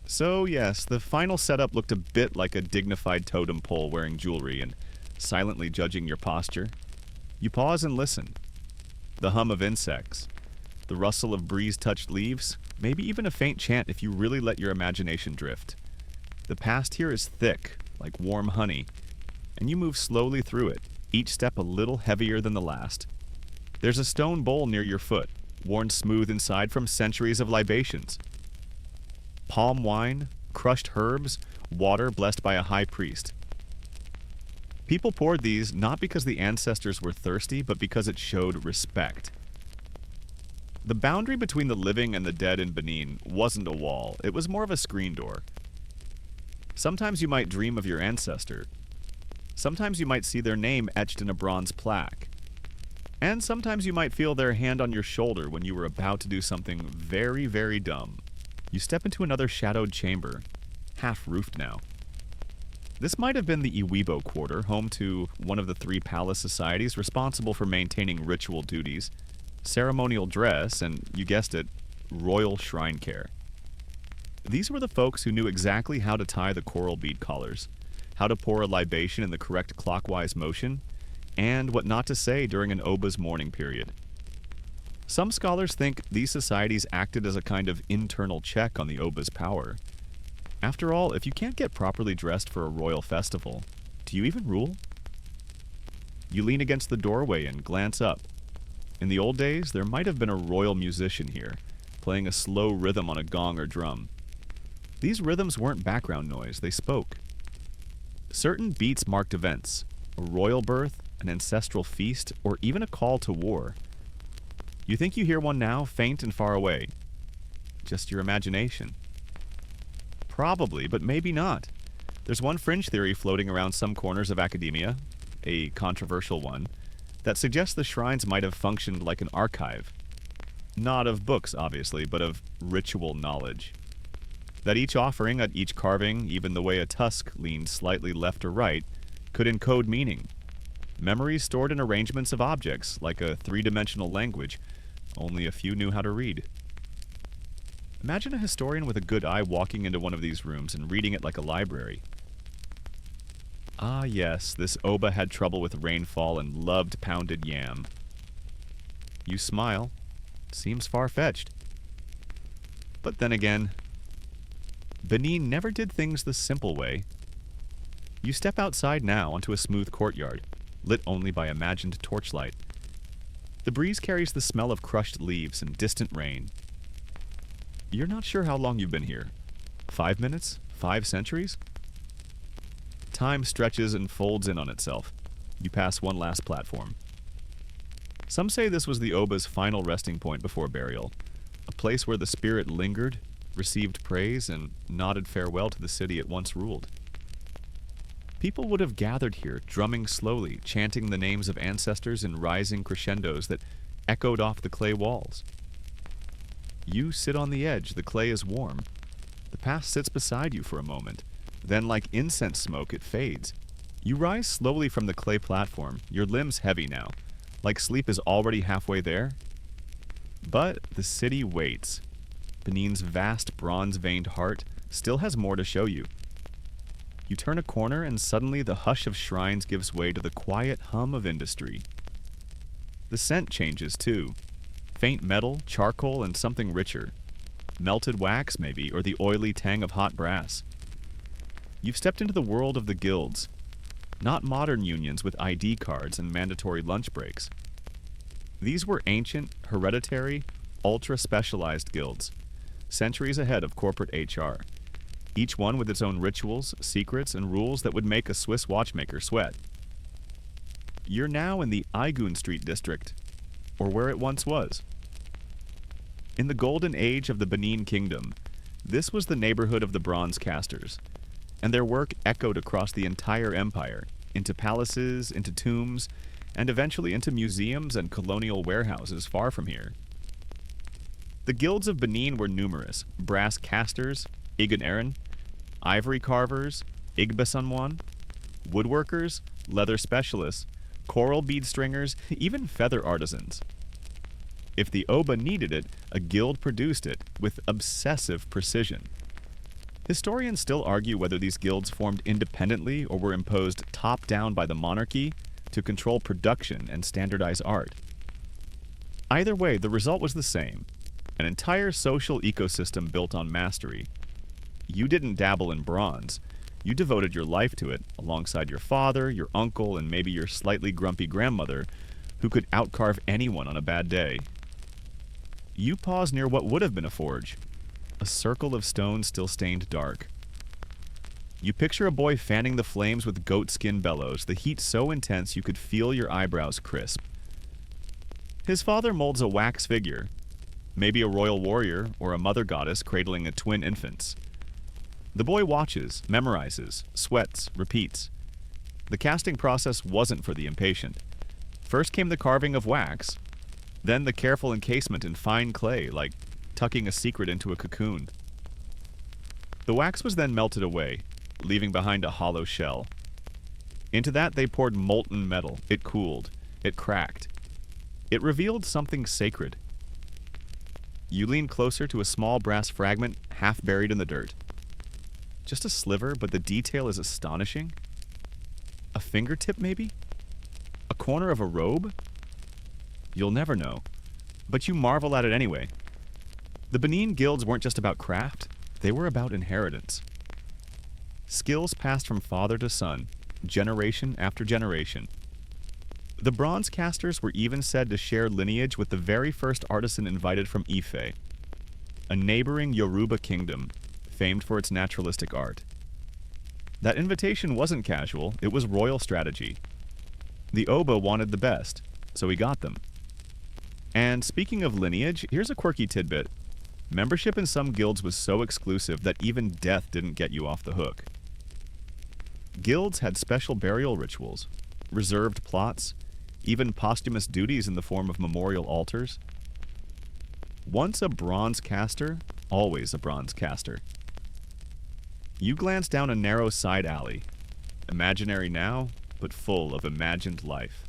So yes, the final setup looked a bit like a dignified totem pole wearing jewelry and silently judging your posture. You pause and listen. The hum of insects, the rustle of breeze-touched leaves, maybe even a faint chant if you really let your imagination drift. The past here is thick, like warm honey, and you move slowly through it, each step a little heavier than the last. There's a stone bowl near your foot, worn smooth inside from centuries of libations. Palm wine, crushed herbs, water blessed by a high priest. People poured these not because the ancestors were thirsty, but because it showed respect. The boundary between the living and the dead in Benin wasn't a wall, it was more of a screen door. Sometimes you might dream of your ancestor. Sometimes you might see their name etched in a bronze plaque. And sometimes you might feel their hand on your shoulder when you were about to do something very, very dumb. You step into another shadowed chamber, half-roofed now. This might have been the Iwibo Quarter, home to one of the 3 palace societies responsible for maintaining ritual duties, ceremonial dress, and, you guessed it, royal shrine care. These were the folks who knew exactly how to tie the coral bead collars, how to pour a libation in the correct clockwise motion, and what not to say during an Oba's mourning period. Some scholars think these societies acted as a kind of internal check on the Oba's power. After all, if you can't get properly dressed for a royal festival, do you even rule? You lean against the doorway and glance up. In the old days, there might have been a royal musician here, playing a slow rhythm on a gong or drum. These rhythms weren't background noise, they spoke. Certain beats marked events, a royal birth, an ancestral feast, or even a call to war. You think you hear one now, faint and far away. Just your imagination. Probably, but maybe not. There's one fringe theory floating around some corners of academia, a controversial one, that suggests the shrines might have functioned like an archive. Not of books, obviously, but of ritual knowledge. That each offering, at each carving, even the way a tusk leaned slightly left or right, could encode meaning. Memories stored in arrangements of objects, like a 3-dimensional language. Only a few knew how to read. Imagine a historian with a good eye walking into one of these rooms and reading it like a library. Ah yes, this Oba had trouble with rainfall and loved pounded yam. You smile. Seems far-fetched. But then again, Benin never did things the simple way. You step outside now onto a smooth courtyard, lit only by imagined torchlight. The breeze carries the smell of crushed leaves and distant rain. You're not sure how long you've been here. 5 minutes? 5 centuries? Time stretches and folds in on itself. You pass one last platform. Some say this was the Oba's final resting point before burial, a place where the spirit lingered, received praise, and nodded farewell to the city it once ruled. People would have gathered here, drumming slowly, chanting the names of ancestors in rising crescendos that echoed off the clay walls. You sit on the edge, the clay is warm. The past sits beside you for a moment. Then, like incense smoke, it fades. You rise slowly from the clay platform, your limbs heavy now, like sleep is already halfway there. But the city waits. Benin's vast bronze-veined heart still has more to show you. You turn a corner and suddenly the hush of shrines gives way to the quiet hum of industry. The scent changes too. Faint metal, charcoal, and something richer. Melted wax, maybe, or the oily tang of hot brass. You've stepped into the world of the guilds. Not modern unions with ID cards and mandatory lunch breaks. These were ancient, hereditary, ultra-specialized guilds, centuries ahead of corporate HR, each one with its own rituals, secrets, and rules that would make a Swiss watchmaker sweat. You're now in the Aigun Street district, or where it once was. In the golden age of the Benin Kingdom, this was the neighborhood of the bronze casters, and their work echoed across the entire empire, into palaces, into tombs, and eventually into museums and colonial warehouses far from here. The guilds of Benin were numerous: brass casters, Igan ivory carvers, Igbasanwan, woodworkers, leather specialists, coral bead stringers, even feather artisans. If the Oba needed it, a guild produced it with obsessive precision. Historians still argue whether these guilds formed independently or were imposed top-down by the monarchy to control production and standardize art. Either way, the result was the same: an entire social ecosystem built on mastery. You didn't dabble in bronze. You devoted your life to it, alongside your father, your uncle, and maybe your slightly grumpy grandmother, who could outcarve anyone on a bad day. You pause near what would have been a forge, a circle of stone still stained dark. You picture a boy fanning the flames with goatskin bellows, the heat so intense you could feel your eyebrows crisp. His father molds a wax figure, maybe a royal warrior or a mother goddess cradling a twin infants. The boy watches, memorizes, sweats, repeats. The casting process wasn't for the impatient. First came the carving of wax, then the careful encasement in fine clay, like tucking a secret into a cocoon. The wax was then melted away, leaving behind a hollow shell. Into that they poured molten metal. It cooled. It cracked. It revealed something sacred. You lean closer to a small brass fragment, half buried in the dirt. Just a sliver, but the detail is astonishing. A fingertip, maybe? A corner of a robe? You'll never know, but you marvel at it anyway. The Benin guilds weren't just about craft, they were about inheritance. Skills passed from father to son, generation after generation. The bronze casters were even said to share lineage with the very first artisan invited from Ife, a neighboring Yoruba kingdom, famed for its naturalistic art. That invitation wasn't casual, it was royal strategy. The Oba wanted the best, so he got them. And speaking of lineage, here's a quirky tidbit. Membership in some guilds was so exclusive that even death didn't get you off the hook. Guilds had special burial rituals, reserved plots, even posthumous duties in the form of memorial altars. Once a bronze caster, always a bronze caster. You glance down a narrow side alley, imaginary now, but full of imagined life.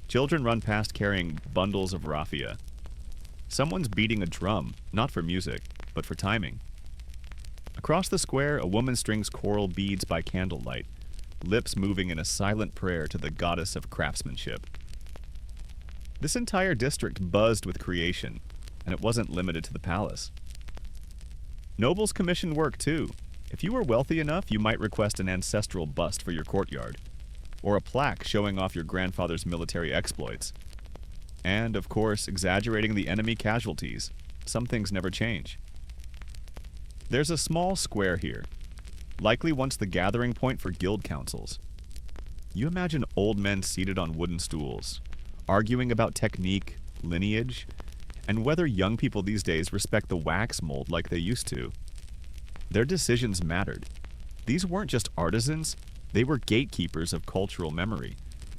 Children run past carrying bundles of raffia. Someone's beating a drum, not for music, but for timing. Across the square, a woman strings coral beads by candlelight, lips moving in a silent prayer to the goddess of craftsmanship. This entire district buzzed with creation, and it wasn't limited to the palace. Nobles commissioned work too. If you were wealthy enough, you might request an ancestral bust for your courtyard, or a plaque showing off your grandfather's military exploits. And, of course, exaggerating the enemy casualties. Some things never change. There's a small square here, likely once the gathering point for guild councils. You imagine old men seated on wooden stools, arguing about technique, lineage, and whether young people these days respect the wax mold like they used to. Their decisions mattered. These weren't just artisans, they were gatekeepers of cultural memory.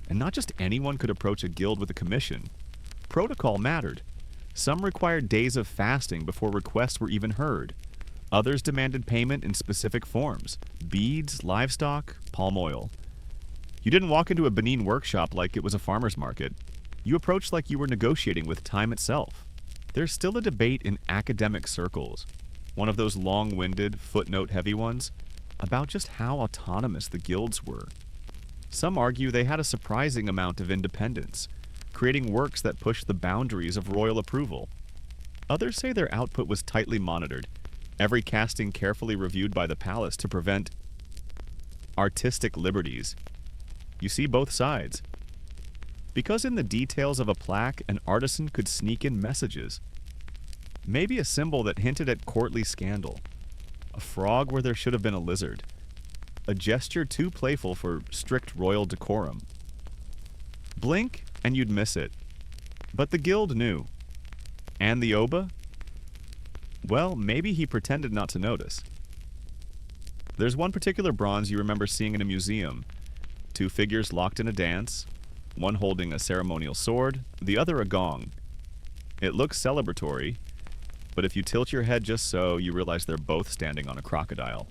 And not just anyone could approach a guild with a commission. Protocol mattered. Some required days of fasting before requests were even heard. Others demanded payment in specific forms: beads, livestock, palm oil. You didn't walk into a Benin workshop like it was a farmer's market. You approached like you were negotiating with time itself. There's still a debate in academic circles, one of those long-winded, footnote-heavy ones, about just how autonomous the guilds were. Some argue they had a surprising amount of independence, creating works that pushed the boundaries of royal approval. Others say their output was tightly monitored, every casting carefully reviewed by the palace to prevent artistic liberties. You see both sides. Because in the details of a plaque, an artisan could sneak in messages. Maybe a symbol that hinted at courtly scandal. A frog where there should have been a lizard. A gesture too playful for strict royal decorum. Blink and you'd miss it. But the guild knew. And the Oba? Well, maybe he pretended not to notice. There's one particular bronze you remember seeing in a museum. Two figures locked in a dance, one holding a ceremonial sword, the other a gong. It looks celebratory, but if you tilt your head just so, you realize they're both standing on a crocodile.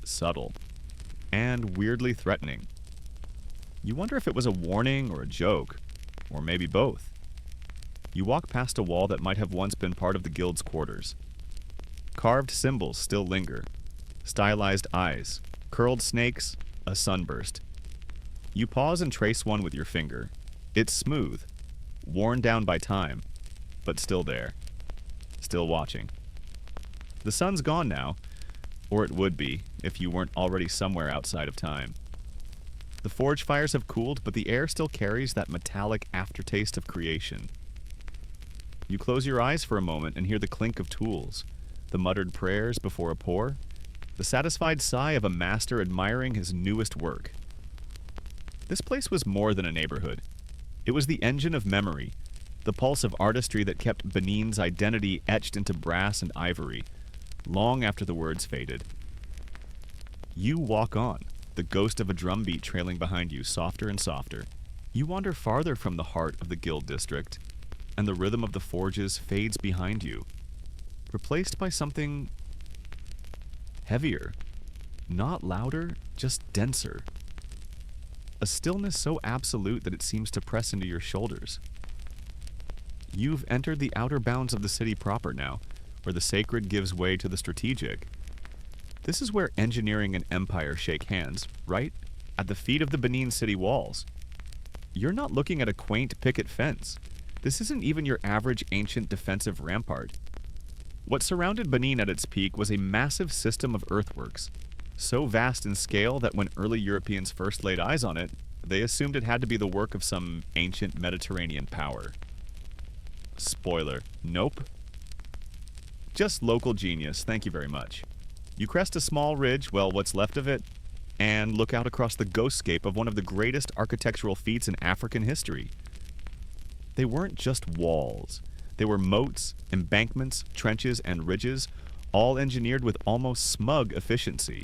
Subtle. And weirdly threatening. You wonder if it was a warning or a joke, or maybe both. You walk past a wall that might have once been part of the guild's quarters. Carved symbols still linger. Stylized eyes, curled snakes, a sunburst. You pause and trace one with your finger. It's smooth, worn down by time, but still there. Still watching. The sun's gone now, or it would be if you weren't already somewhere outside of time. The forge fires have cooled, but the air still carries that metallic aftertaste of creation. You close your eyes for a moment and hear the clink of tools, the muttered prayers before a pour, the satisfied sigh of a master admiring his newest work. This place was more than a neighborhood. It was the engine of memory, the pulse of artistry that kept Benin's identity etched into brass and ivory, long after the words faded. You walk on, the ghost of a drumbeat trailing behind you, softer and softer. You wander farther from the heart of the guild district, and the rhythm of the forges fades behind you, replaced by something heavier. Not louder, just denser. A stillness so absolute that it seems to press into your shoulders. You've entered the outer bounds of the city proper now, where the sacred gives way to the strategic. This is where engineering and empire shake hands, right? At the feet of the Benin city walls. You're not looking at a quaint picket fence. This isn't even your average ancient defensive rampart. What surrounded Benin at its peak was a massive system of earthworks, so vast in scale that when early Europeans first laid eyes on it, they assumed it had to be the work of some ancient Mediterranean power. Spoiler, nope. Just local genius, thank you very much. You crest a small ridge, well, what's left of it, and look out across the ghostscape of one of the greatest architectural feats in African history. They weren't just walls. They were moats, embankments, trenches, and ridges, all engineered with almost smug efficiency.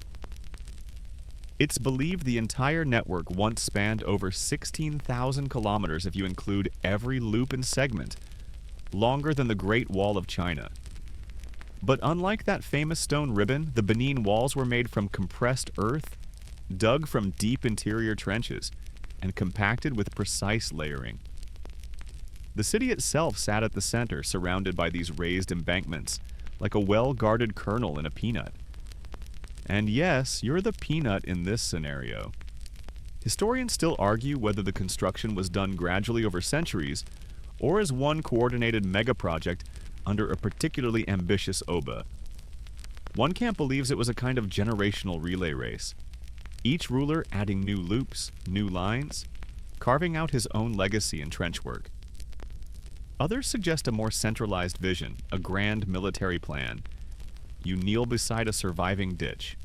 It's believed the entire network once spanned over 16,000 kilometers if you include every loop and segment, longer than the Great Wall of China. But unlike that famous stone ribbon, the Benin walls were made from compressed earth, dug from deep interior trenches, and compacted with precise layering. The city itself sat at the center, surrounded by these raised embankments, like a well-guarded kernel in a peanut. And yes, you're the peanut in this scenario. Historians still argue whether the construction was done gradually over centuries, or as one coordinated mega-project under a particularly ambitious Oba. One camp believes it was a kind of generational relay race, each ruler adding new loops, new lines, carving out his own legacy in trench work. Others suggest a more centralized vision, a grand military plan. You kneel beside a surviving ditch.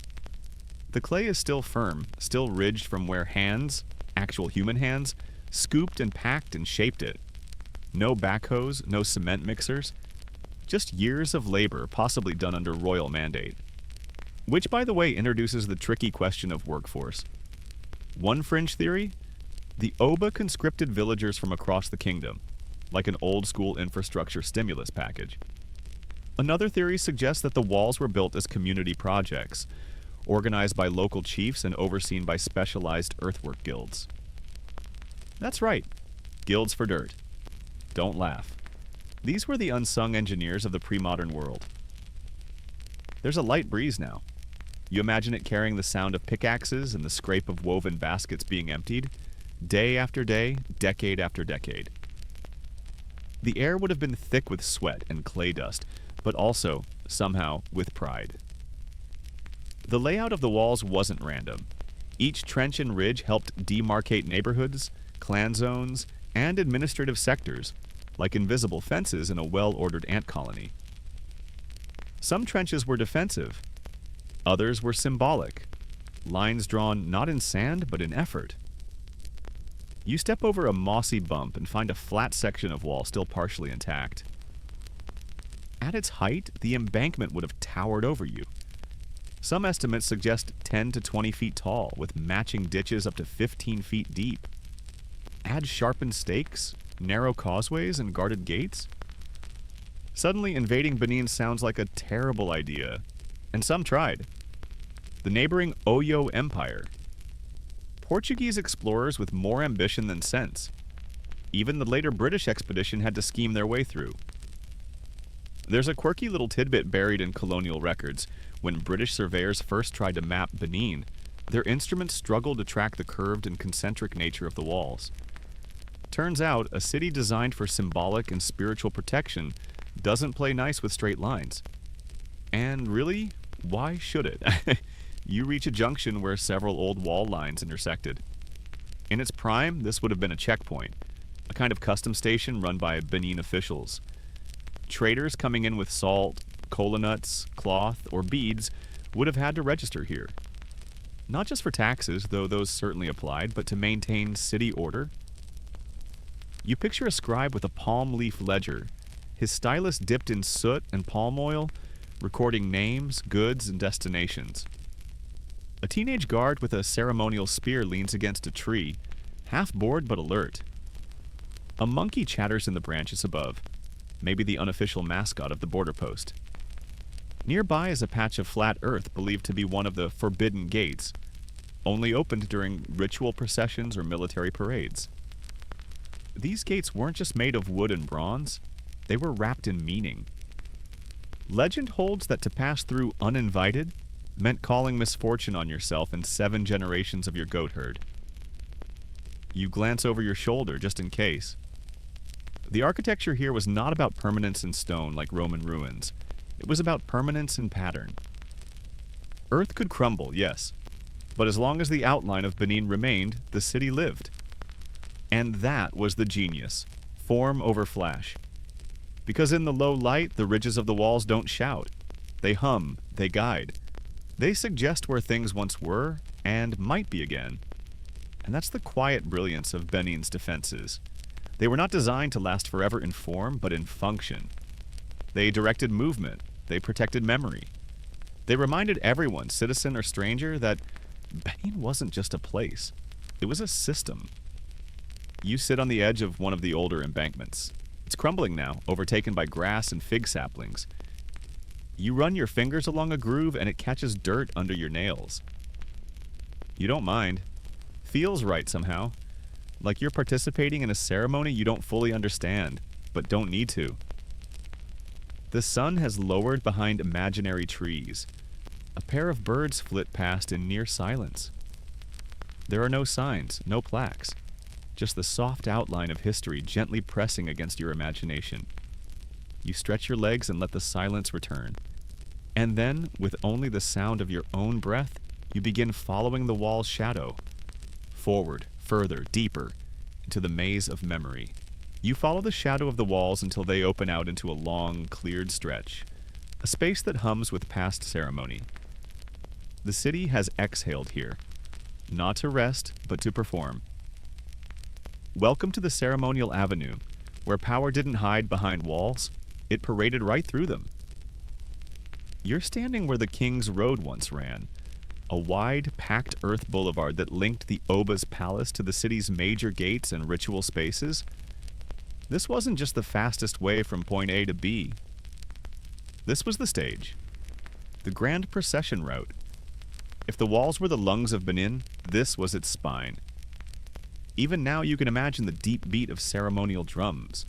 The clay is still firm, still ridged from where hands, actual human hands, scooped and packed and shaped it. No backhoes, no cement mixers. Just years of labor, possibly done under royal mandate. Which, by the way, introduces the tricky question of workforce. One fringe theory? The Oba conscripted villagers from across the kingdom, like an old-school infrastructure stimulus package. Another theory suggests that the walls were built as community projects, organized by local chiefs and overseen by specialized earthwork guilds. That's right, guilds for dirt. Don't laugh. These were the unsung engineers of the pre-modern world. There's a light breeze now. You imagine it carrying the sound of pickaxes and the scrape of woven baskets being emptied, day after day, decade after decade. The air would have been thick with sweat and clay dust, but also, somehow, with pride. The layout of the walls wasn't random. Each trench and ridge helped demarcate neighborhoods, clan zones, and administrative sectors, like invisible fences in a well-ordered ant colony. Some trenches were defensive, others were symbolic, lines drawn not in sand but in effort. You step over a mossy bump and find a flat section of wall still partially intact. At its height, the embankment would have towered over you. Some estimates suggest 10 to 20 feet tall, with matching ditches up to 15 feet deep. Add sharpened stakes, narrow causeways, and guarded gates. Suddenly, invading Benin sounds like a terrible idea, and some tried. The neighboring Oyo Empire. Portuguese explorers with more ambition than sense. Even the later British expedition had to scheme their way through. There's a quirky little tidbit buried in colonial records. When British surveyors first tried to map Benin, their instruments struggled to track the curved and concentric nature of the walls. Turns out, a city designed for symbolic and spiritual protection doesn't play nice with straight lines. And really, why should it? You reach a junction where several old wall lines intersected. In its prime, this would have been a checkpoint, a kind of custom station run by Benin officials. Traders coming in with salt, cola nuts, cloth, or beads would have had to register here. Not just for taxes, though those certainly applied, but to maintain city order. You picture a scribe with a palm leaf ledger, his stylus dipped in soot and palm oil, recording names, goods, and destinations. A teenage guard with a ceremonial spear leans against a tree, half bored but alert. A monkey chatters in the branches above, maybe the unofficial mascot of the border post. Nearby is a patch of flat earth believed to be one of the forbidden gates, only opened during ritual processions or military parades. These gates weren't just made of wood and bronze, they were wrapped in meaning. Legend holds that to pass through uninvited meant calling misfortune on yourself and 7 generations of your goat herd. You glance over your shoulder just in case. The architecture here was not about permanence in stone like Roman ruins. It was about permanence in pattern. Earth could crumble, yes, but as long as the outline of Benin remained, the city lived. And that was the genius, form over flash. Because in the low light, the ridges of the walls don't shout. They hum, they guide. They suggest where things once were and might be again. And that's the quiet brilliance of Benin's defenses. They were not designed to last forever in form, but in function. They directed movement. They protected memory. They reminded everyone, citizen or stranger, that Benin wasn't just a place. It was a system. You sit on the edge of one of the older embankments. It's crumbling now, overtaken by grass and fig saplings. You run your fingers along a groove and it catches dirt under your nails. You don't mind. Feels right somehow. Like you're participating in a ceremony you don't fully understand, but don't need to. The sun has lowered behind imaginary trees. A pair of birds flit past in near silence. There are no signs, no plaques, just the soft outline of history gently pressing against your imagination. You stretch your legs and let the silence return. And then, with only the sound of your own breath, you begin following the wall's shadow. Forward, further, deeper, into the maze of memory. You follow the shadow of the walls until they open out into a long, cleared stretch, a space that hums with past ceremony. The city has exhaled here, not to rest, but to perform. Welcome to the ceremonial avenue, where power didn't hide behind walls, it paraded right through them. You're standing where the King's Road once ran, a wide, packed earth boulevard that linked the Oba's palace to the city's major gates and ritual spaces. This wasn't just the fastest way from point A to B. This was the stage, the grand procession route. If the walls were the lungs of Benin, this was its spine. Even now you can imagine the deep beat of ceremonial drums.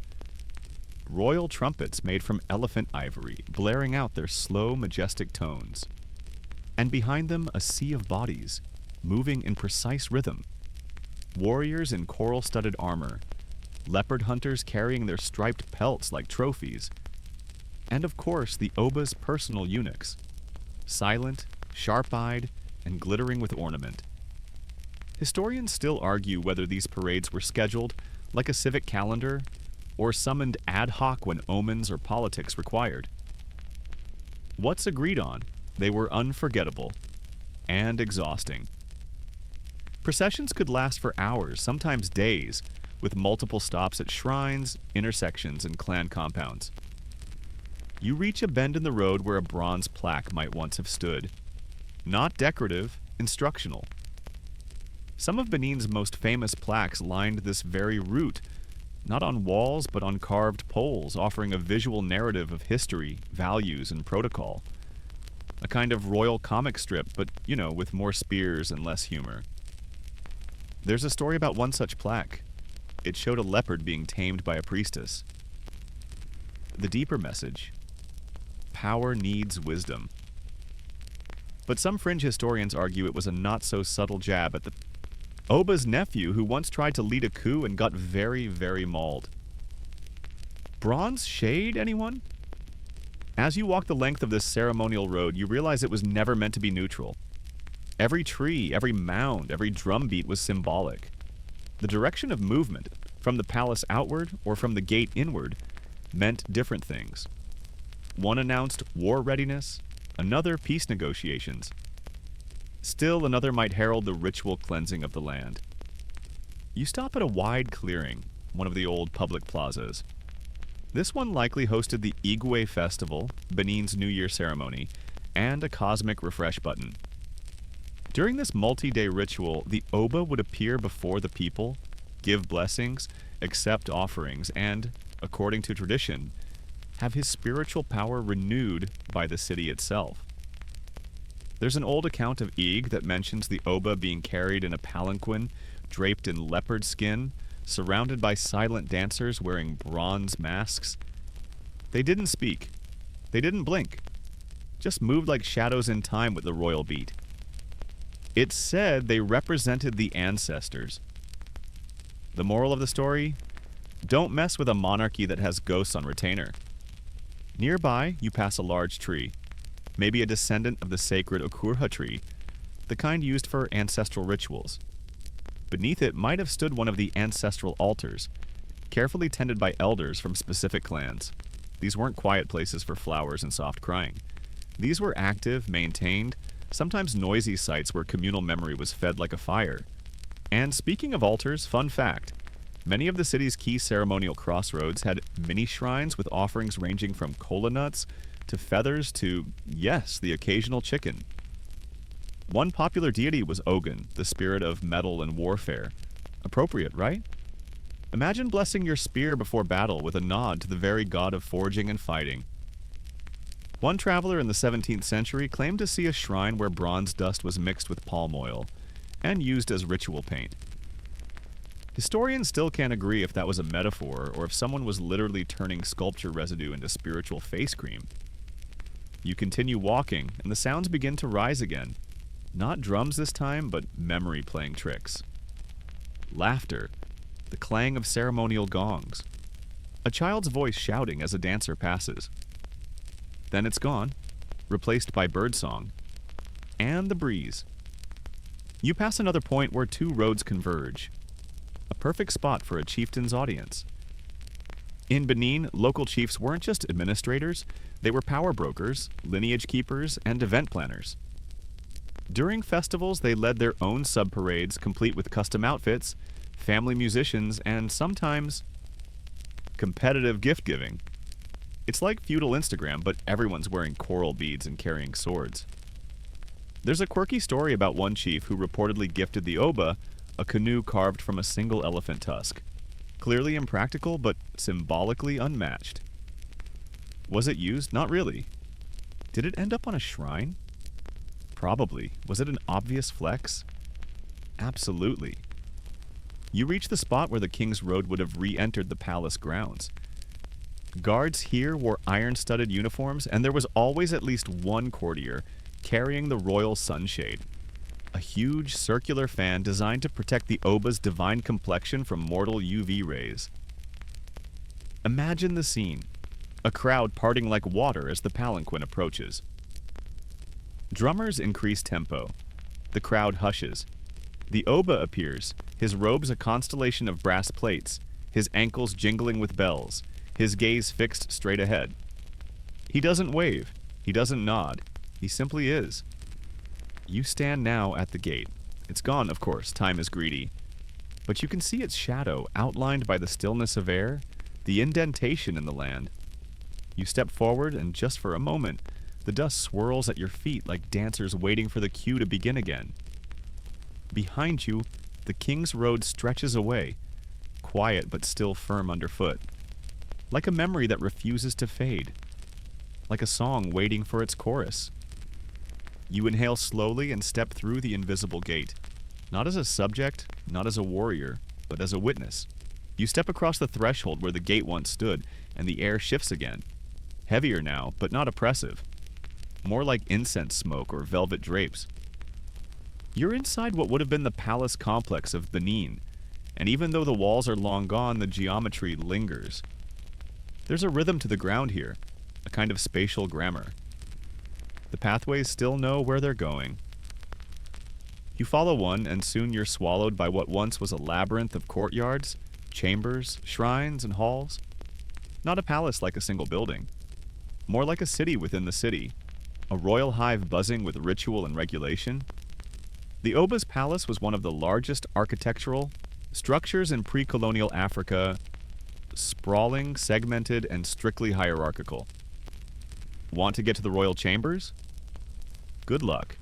Royal trumpets made from elephant ivory, blaring out their slow, majestic tones. And behind them, a sea of bodies, moving in precise rhythm. Warriors in coral-studded armor, leopard hunters carrying their striped pelts like trophies, and of course the Oba's personal eunuchs, silent, sharp-eyed, and glittering with ornament. Historians still argue whether these parades were scheduled like a civic calendar, or summoned ad hoc when omens or politics required. What's agreed on, they were unforgettable and exhausting. Processions could last for hours, sometimes days, with multiple stops at shrines, intersections, and clan compounds. You reach a bend in the road where a bronze plaque might once have stood. Not decorative, instructional. Some of Benin's most famous plaques lined this very route, not on walls but on carved poles, offering a visual narrative of history, values, and protocol. A kind of royal comic strip, but, with more spears and less humor. There's a story about one such plaque. It showed a leopard being tamed by a priestess. The deeper message: power needs wisdom. But some fringe historians argue it was a not-so-subtle jab at the Oba's nephew who once tried to lead a coup and got very, very mauled. Bronze shade, anyone? As you walk the length of this ceremonial road, you realize it was never meant to be neutral. Every tree, every mound, every drumbeat was symbolic. The direction of movement, from the palace outward or from the gate inward, meant different things. One announced war readiness, another peace negotiations. Still another might herald the ritual cleansing of the land. You stop at a wide clearing, one of the old public plazas. This one likely hosted the Igwe Festival, Benin's New Year ceremony, and a cosmic refresh button. During this multi-day ritual, the Oba would appear before the people, give blessings, accept offerings, and, according to tradition, have his spiritual power renewed by the city itself. There's an old account of Ig that mentions the Oba being carried in a palanquin, draped in leopard skin, surrounded by silent dancers wearing bronze masks. They didn't speak. They didn't blink. Just moved like shadows in time with the royal beat. It's said they represented the ancestors. The moral of the story? Don't mess with a monarchy that has ghosts on retainer. Nearby, you pass a large tree, maybe a descendant of the sacred Okurha tree, the kind used for ancestral rituals. Beneath it might have stood one of the ancestral altars, carefully tended by elders from specific clans. These weren't quiet places for flowers and soft crying. These were active, maintained, sometimes noisy sites where communal memory was fed like a fire. And speaking of altars, fun fact, many of the city's key ceremonial crossroads had mini-shrines with offerings ranging from kola nuts to feathers to, yes, the occasional chicken. One popular deity was Ogun, the spirit of metal and warfare. Appropriate, right? Imagine blessing your spear before battle with a nod to the very god of forging and fighting. One traveler in the 17th century claimed to see a shrine where bronze dust was mixed with palm oil and used as ritual paint. Historians still can't agree if that was a metaphor or if someone was literally turning sculpture residue into spiritual face cream. You continue walking, and the sounds begin to rise again. Not drums this time, but memory playing tricks. Laughter, the clang of ceremonial gongs, a child's voice shouting as a dancer passes. Then it's gone, replaced by birdsong, and the breeze. You pass another point where two roads converge. A perfect spot for a chieftain's audience. In Benin, local chiefs weren't just administrators, they were power brokers, lineage keepers, and event planners. During festivals, they led their own sub-parades complete with custom outfits, family musicians, and sometimes competitive gift-giving. It's like feudal Instagram, but everyone's wearing coral beads and carrying swords. There's a quirky story about one chief who reportedly gifted the Oba a canoe carved from a single elephant tusk. Clearly impractical, but symbolically unmatched. Was it used? Not really. Did it end up on a shrine? Probably. Was it an obvious flex? Absolutely. You reach the spot where the King's Road would have re-entered the palace grounds. Guards here wore iron-studded uniforms, and there was always at least one courtier carrying the royal sunshade. A huge circular fan designed to protect the Oba's divine complexion from mortal UV rays. Imagine the scene. A crowd parting like water as the palanquin approaches. Drummers increase tempo. The crowd hushes. The Oba appears, his robes a constellation of brass plates, his ankles jingling with bells, his gaze fixed straight ahead. He doesn't wave, he doesn't nod, he simply is. You stand now at the gate. It's gone, of course, time is greedy. But you can see its shadow outlined by the stillness of air, the indentation in the land. You step forward, and just for a moment, the dust swirls at your feet like dancers waiting for the cue to begin again. Behind you, the King's Road stretches away, quiet but still firm underfoot, like a memory that refuses to fade, like a song waiting for its chorus. You inhale slowly and step through the invisible gate, not as a subject, not as a warrior, but as a witness. You step across the threshold where the gate once stood, and the air shifts again. Heavier now, but not oppressive. More like incense smoke or velvet drapes. You're inside what would have been the palace complex of Benin, and even though the walls are long gone, the geometry lingers. There's a rhythm to the ground here, a kind of spatial grammar. The pathways still know where they're going. You follow one, and soon you're swallowed by what once was a labyrinth of courtyards, chambers, shrines, and halls. Not a palace like a single building. More like a city within the city, a royal hive buzzing with ritual and regulation. The Oba's palace was one of the largest architectural structures in pre-colonial Africa, sprawling, segmented, and strictly hierarchical. Want to get to the royal chambers? Good luck.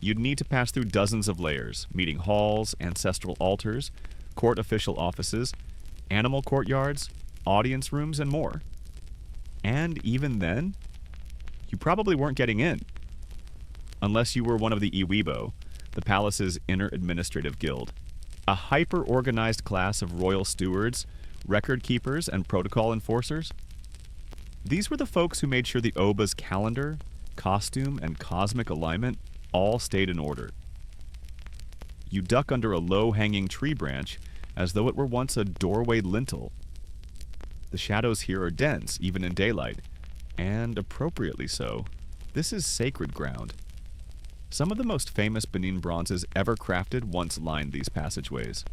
You'd need to pass through dozens of layers, meeting halls, ancestral altars, court official offices, animal courtyards, audience rooms, and more. And even then, you probably weren't getting in. Unless you were one of the Iwibo, the palace's inner administrative guild. A hyper-organized class of royal stewards, record keepers, and protocol enforcers. These were the folks who made sure the Oba's calendar, costume, and cosmic alignment all stayed in order. You duck under a low-hanging tree branch as though it were once a doorway lintel. The shadows here are dense, even in daylight, and appropriately so. This is sacred ground. Some of the most famous Benin bronzes ever crafted once lined these passageways.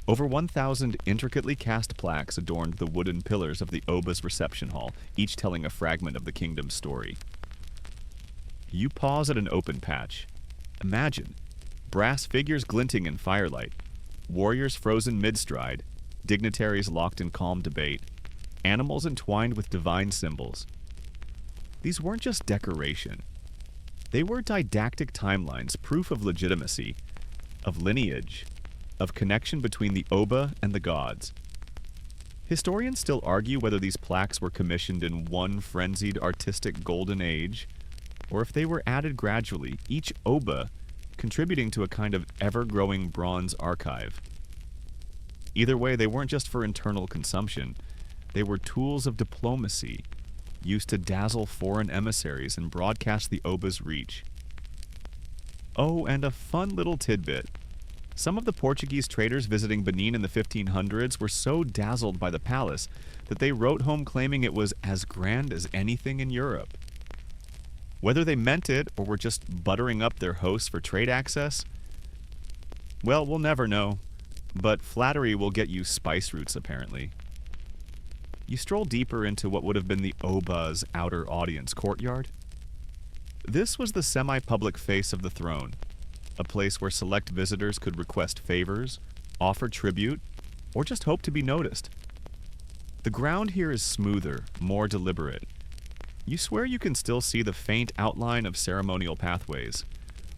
Over 1,000 intricately cast plaques adorned the wooden pillars of the Oba's reception hall, each telling a fragment of the kingdom's story. You pause at an open patch. Imagine brass figures glinting in firelight, warriors frozen mid-stride, dignitaries locked in calm debate, animals entwined with divine symbols. These weren't just decoration. They were didactic timelines, proof of legitimacy, of lineage, of connection between the Oba and the gods. Historians still argue whether these plaques were commissioned in one frenzied artistic golden age, or if they were added gradually, each Oba contributing to a kind of ever-growing bronze archive. Either way, they weren't just for internal consumption. They were tools of diplomacy, used to dazzle foreign emissaries and broadcast the Oba's reach. Oh, and a fun little tidbit. Some of the Portuguese traders visiting Benin in the 1500s were so dazzled by the palace that they wrote home claiming it was as grand as anything in Europe. Whether they meant it or were just buttering up their hosts for trade access, well, we'll never know, but flattery will get you spice roots apparently. You stroll deeper into what would have been the Oba's outer audience courtyard. This was the semi-public face of the throne, a place where select visitors could request favors, offer tribute, or just hope to be noticed. The ground here is smoother, more deliberate. You swear you can still see the faint outline of ceremonial pathways,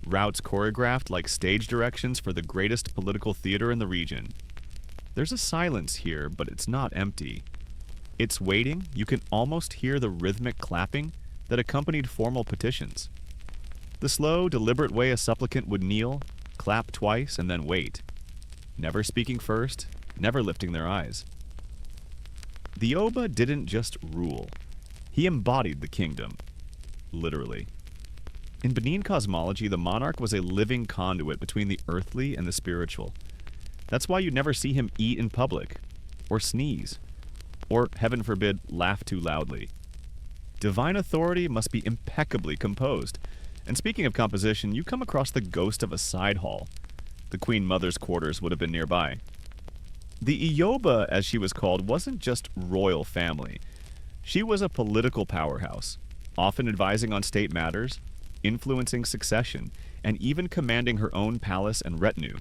routes choreographed like stage directions for the greatest political theater in the region. There's a silence here, but it's not empty. It's waiting. You can almost hear the rhythmic clapping that accompanied formal petitions. The slow, deliberate way a supplicant would kneel, clap twice, and then wait. Never speaking first, never lifting their eyes. The Oba didn't just rule. He embodied the kingdom. Literally. In Benin cosmology, the monarch was a living conduit between the earthly and the spiritual. That's why you'd never see him eat in public, or sneeze, or, heaven forbid, laugh too loudly. Divine authority must be impeccably composed. And speaking of composition, you come across the ghost of a side hall. The Queen Mother's quarters would have been nearby. The Ioba, as she was called, wasn't just royal family. She was a political powerhouse, often advising on state matters, influencing succession, and even commanding her own palace and retinue.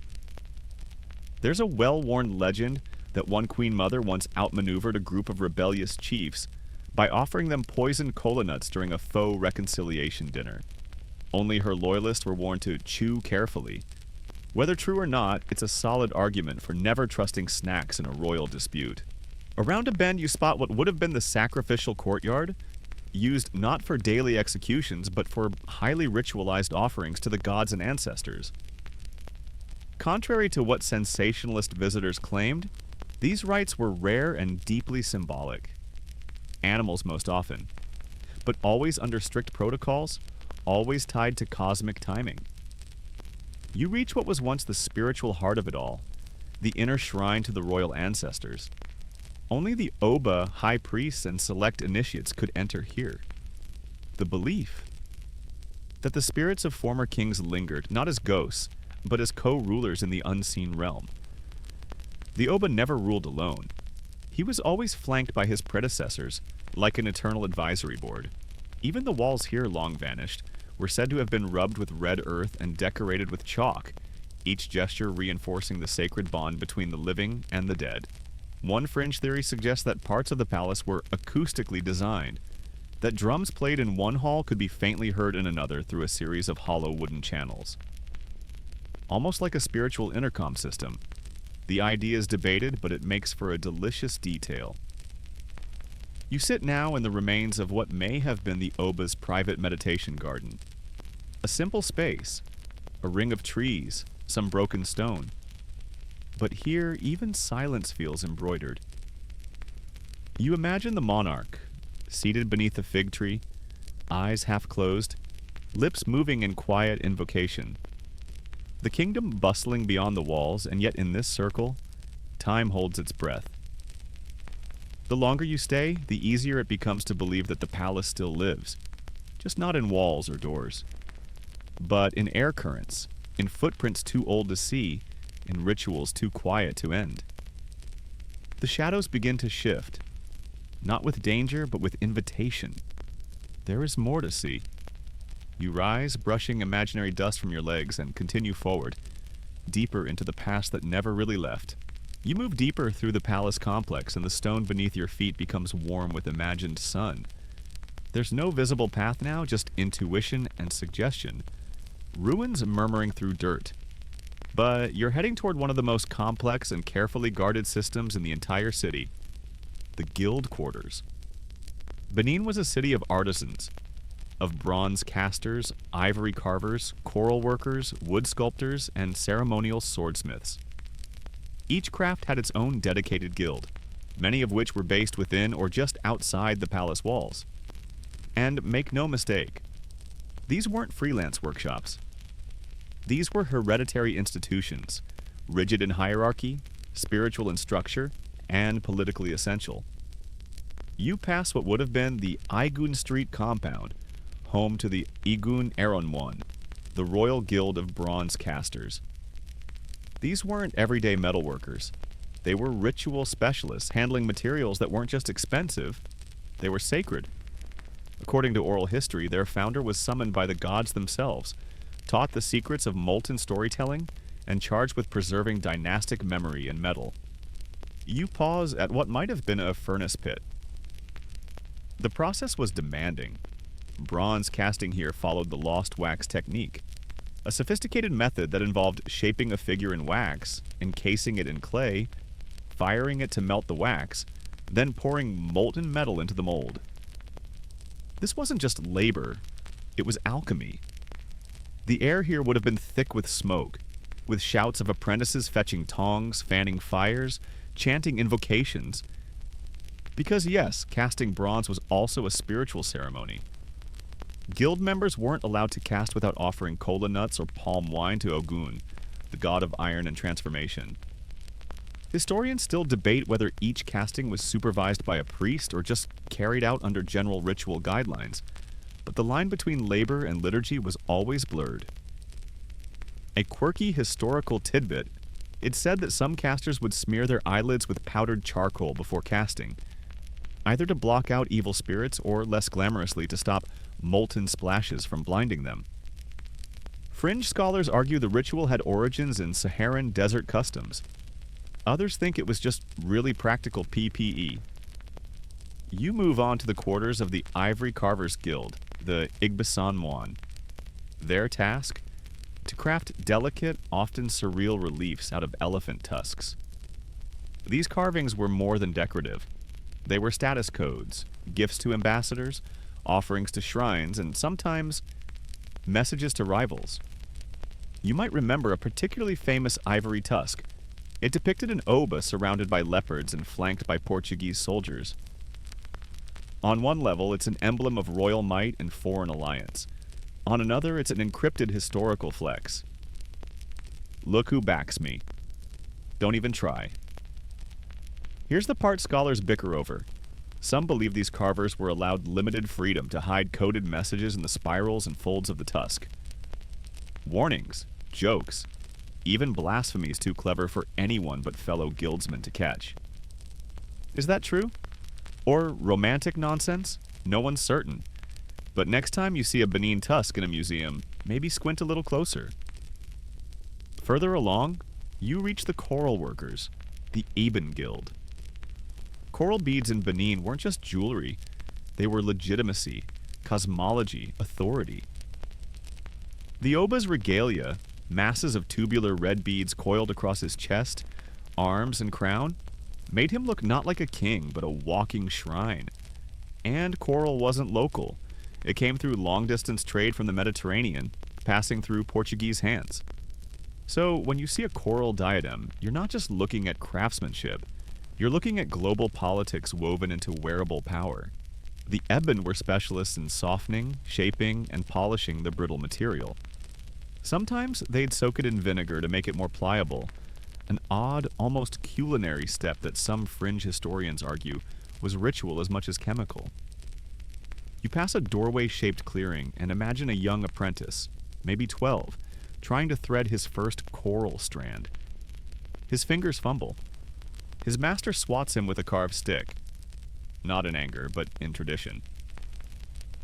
There's a well-worn legend that one queen mother once outmaneuvered a group of rebellious chiefs by offering them poisoned cola nuts during a faux reconciliation dinner. Only her loyalists were warned to chew carefully. Whether true or not, it's a solid argument for never trusting snacks in a royal dispute. Around a bend, you spot what would have been the sacrificial courtyard, used not for daily executions, but for highly ritualized offerings to the gods and ancestors. Contrary to what sensationalist visitors claimed, these rites were rare and deeply symbolic. Animals most often, but always under strict protocols, always tied to cosmic timing. You reach what was once the spiritual heart of it all, the inner shrine to the royal ancestors. Only the Oba, high priests, and select initiates could enter here. The belief that the spirits of former kings lingered, not as ghosts, but as co-rulers in the unseen realm. The Oba never ruled alone. He was always flanked by his predecessors, like an eternal advisory board. Even the walls here, long vanished, were said to have been rubbed with red earth and decorated with chalk, each gesture reinforcing the sacred bond between the living and the dead. One fringe theory suggests that parts of the palace were acoustically designed, that drums played in one hall could be faintly heard in another through a series of hollow wooden channels. Almost like a spiritual intercom system. The idea is debated, but it makes for a delicious detail. You sit now in the remains of what may have been the Oba's private meditation garden. A simple space, a ring of trees, some broken stone. But here, even silence feels embroidered. You imagine the monarch, seated beneath a fig tree, eyes half closed, lips moving in quiet invocation. The kingdom bustling beyond the walls, and yet in this circle, time holds its breath. The longer you stay, the easier it becomes to believe that the palace still lives, just not in walls or doors, but in air currents, in footprints too old to see, in rituals too quiet to end. The shadows begin to shift, not with danger, but with invitation. There is more to see. You rise, brushing imaginary dust from your legs, and continue forward, deeper into the past that never really left. You move deeper through the palace complex, and the stone beneath your feet becomes warm with imagined sun. There's no visible path now, just intuition and suggestion. Ruins murmuring through dirt. But you're heading toward one of the most complex and carefully guarded systems in the entire city. The guild quarters. Benin was a city of artisans, of bronze casters, ivory carvers, coral workers, wood sculptors, and ceremonial swordsmiths. Each craft had its own dedicated guild, many of which were based within or just outside the palace walls. And make no mistake, these weren't freelance workshops. These were hereditary institutions, rigid in hierarchy, spiritual in structure, and politically essential. You pass what would have been the Igun Street compound, home to the Igun Eronwan, the Royal Guild of Bronze Casters. These weren't everyday metalworkers. They were ritual specialists handling materials that weren't just expensive, they were sacred. According to oral history, their founder was summoned by the gods themselves, taught the secrets of molten storytelling, and charged with preserving dynastic memory in metal. You pause at what might have been a furnace pit. The process was demanding. Bronze casting here followed the lost wax technique, a sophisticated method that involved shaping a figure in wax, encasing it in clay, firing it to melt the wax, then pouring molten metal into the mold. This wasn't just labor, it was alchemy. The air here would have been thick with smoke, with shouts of apprentices fetching tongs, fanning fires, chanting invocations. Because yes, casting bronze was also a spiritual ceremony. Guild members weren't allowed to cast without offering cola nuts or palm wine to Ogun, the god of iron and transformation. Historians still debate whether each casting was supervised by a priest or just carried out under general ritual guidelines, but the line between labor and liturgy was always blurred. A quirky historical tidbit, It's said that some casters would smear their eyelids with powdered charcoal before casting, either to block out evil spirits or, less glamorously, to stop molten splashes from blinding them. Fringe scholars argue the ritual had origins in Saharan desert customs. Others think it was just really practical PPE. You move on to the quarters of the Ivory Carvers Guild, the Igbasanmoan. Their task? To craft delicate, often surreal reliefs out of elephant tusks. These carvings were more than decorative. They were status codes, gifts to ambassadors, offerings to shrines, and sometimes messages to rivals. You might remember a particularly famous ivory tusk. It depicted an oba surrounded by leopards and flanked by Portuguese soldiers. On one level, it's an emblem of royal might and foreign alliance. On another, it's an encrypted historical flex. Look who backs me. Don't even try. Here's the part scholars bicker over. Some believe these carvers were allowed limited freedom to hide coded messages in the spirals and folds of the tusk. Warnings, jokes, even blasphemies too clever for anyone but fellow guildsmen to catch. Is that true? Or romantic nonsense? No one's certain. But next time you see a Benin tusk in a museum, maybe squint a little closer. Further along, you reach the coral workers, the Eben Guild. Coral beads in Benin weren't just jewelry. They were legitimacy, cosmology, authority. The Oba's regalia, masses of tubular red beads coiled across his chest, arms, and crown, made him look not like a king, but a walking shrine. And coral wasn't local. It came through long-distance trade from the Mediterranean, passing through Portuguese hands. So when you see a coral diadem, you're not just looking at craftsmanship. You're looking at global politics woven into wearable power. The Eben were specialists in softening, shaping, and polishing the brittle material. Sometimes they'd soak it in vinegar to make it more pliable, an odd, almost culinary step that some fringe historians argue was ritual as much as chemical. You pass a doorway-shaped clearing and imagine a young apprentice, maybe 12, trying to thread his first coral strand. His fingers fumble. His master swats him with a carved stick. Not in anger, but in tradition.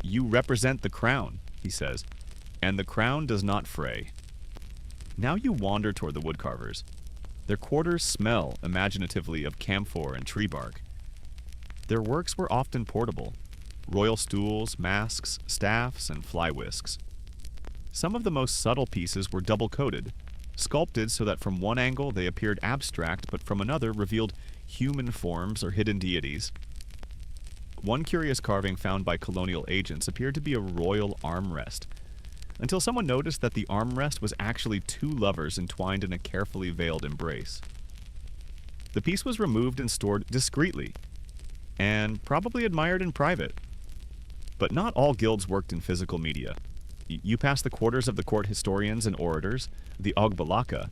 "You represent the crown," he says, "and the crown does not fray." Now you wander toward the woodcarvers. Their quarters smell imaginatively of camphor and tree bark. Their works were often portable. Royal stools, masks, staffs, and fly whisks. Some of the most subtle pieces were double-coated, sculpted so that from one angle they appeared abstract, but from another revealed human forms or hidden deities. One curious carving found by colonial agents appeared to be a royal armrest, until someone noticed that the armrest was actually two lovers entwined in a carefully veiled embrace. The piece was removed and stored discreetly, and probably admired in private. But not all guilds worked in physical media. You pass the quarters of the court historians and orators, the Ogbalaka.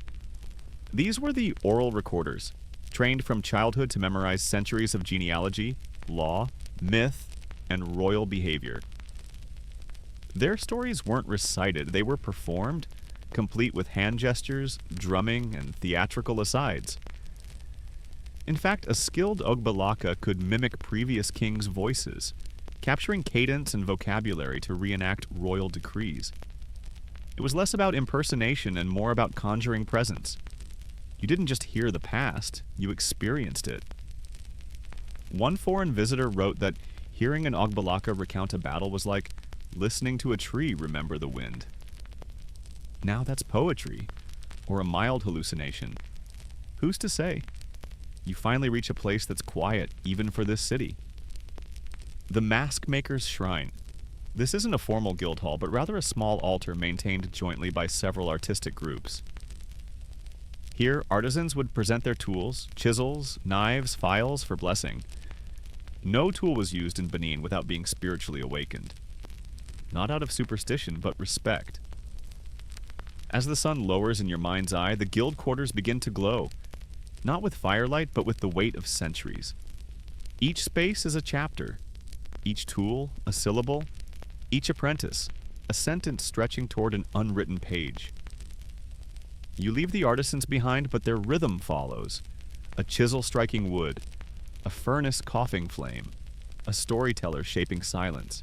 These were the oral recorders, trained from childhood to memorize centuries of genealogy, law, myth, and royal behavior. Their stories weren't recited, they were performed, complete with hand gestures, drumming, and theatrical asides. In fact, a skilled Ogbalaka could mimic previous kings' voices, capturing cadence and vocabulary to reenact royal decrees. It was less about impersonation and more about conjuring presence. You didn't just hear the past, you experienced it. One foreign visitor wrote that hearing an Ogbalaka recount a battle was like listening to a tree remember the wind. Now that's poetry, or a mild hallucination. Who's to say? You finally reach a place that's quiet, even for this city. The Mask Maker's Shrine. This isn't a formal guild hall, but rather a small altar maintained jointly by several artistic groups. Here, artisans would present their tools, chisels, knives, files for blessing. No tool was used in Benin without being spiritually awakened. Not out of superstition, but respect. As the sun lowers in your mind's eye, the guild quarters begin to glow, not with firelight, but with the weight of centuries. Each space is a chapter. Each tool, a syllable, each apprentice, a sentence stretching toward an unwritten page. You leave the artisans behind, but their rhythm follows. A chisel striking wood, a furnace coughing flame, a storyteller shaping silence.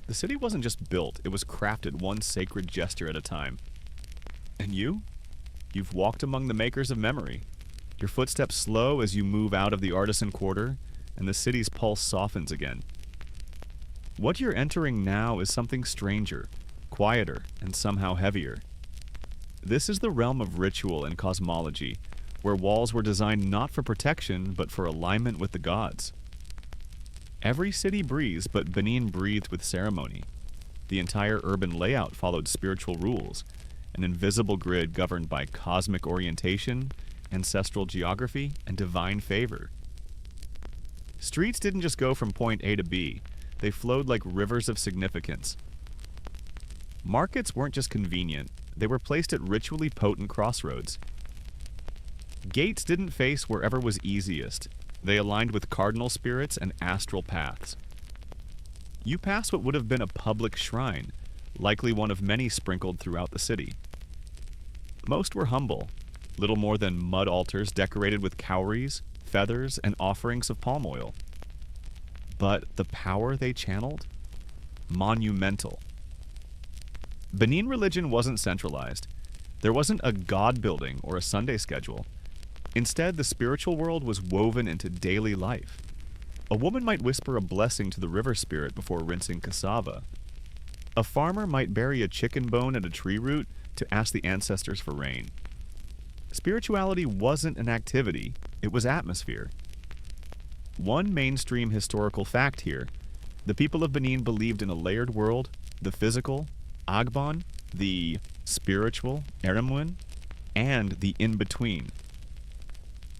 The city wasn't just built, it was crafted one sacred gesture at a time. And you? You've walked among the makers of memory. Your footsteps slow as you move out of the artisan quarter, and the city's pulse softens again. What you're entering now is something stranger, quieter, and somehow heavier. This is the realm of ritual and cosmology, where walls were designed not for protection, but for alignment with the gods. Every city breathes, but Benin breathed with ceremony. The entire urban layout followed spiritual rules, an invisible grid governed by cosmic orientation, ancestral geography, and divine favor. Streets didn't just go from point A to B, they flowed like rivers of significance. Markets weren't just convenient, they were placed at ritually potent crossroads. Gates didn't face wherever was easiest, they aligned with cardinal spirits and astral paths. You passed what would have been a public shrine, likely one of many sprinkled throughout the city. Most were humble, little more than mud altars decorated with cowries, feathers, and offerings of palm oil. But the power they channeled? Monumental. Benin religion wasn't centralized. There wasn't a god building or a Sunday schedule. Instead, the spiritual world was woven into daily life. A woman might whisper a blessing to the river spirit before rinsing cassava. A farmer might bury a chicken bone at a tree root to ask the ancestors for rain. Spirituality wasn't an activity, it was atmosphere. One mainstream historical fact here: the people of Benin believed in a layered world, the physical, Agbon, the spiritual, Eremuin, and the in-between.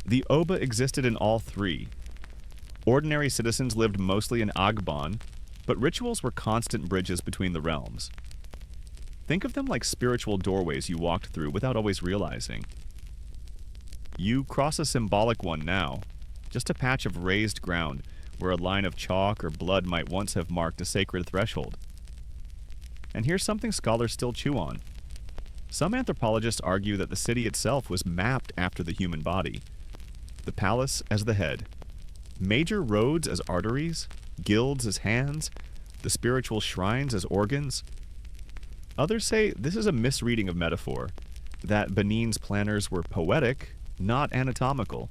The Oba existed in all three. Ordinary citizens lived mostly in Agbon, but rituals were constant bridges between the realms. Think of them like spiritual doorways you walked through without always realizing. You cross a symbolic one now, just a patch of raised ground where a line of chalk or blood might once have marked a sacred threshold. And here's something scholars still chew on. Some anthropologists argue that the city itself was mapped after the human body. The palace as the head, major roads as arteries, guilds as hands, the spiritual shrines as organs. Others say this is a misreading of metaphor, that Benin's planners were poetic, not anatomical.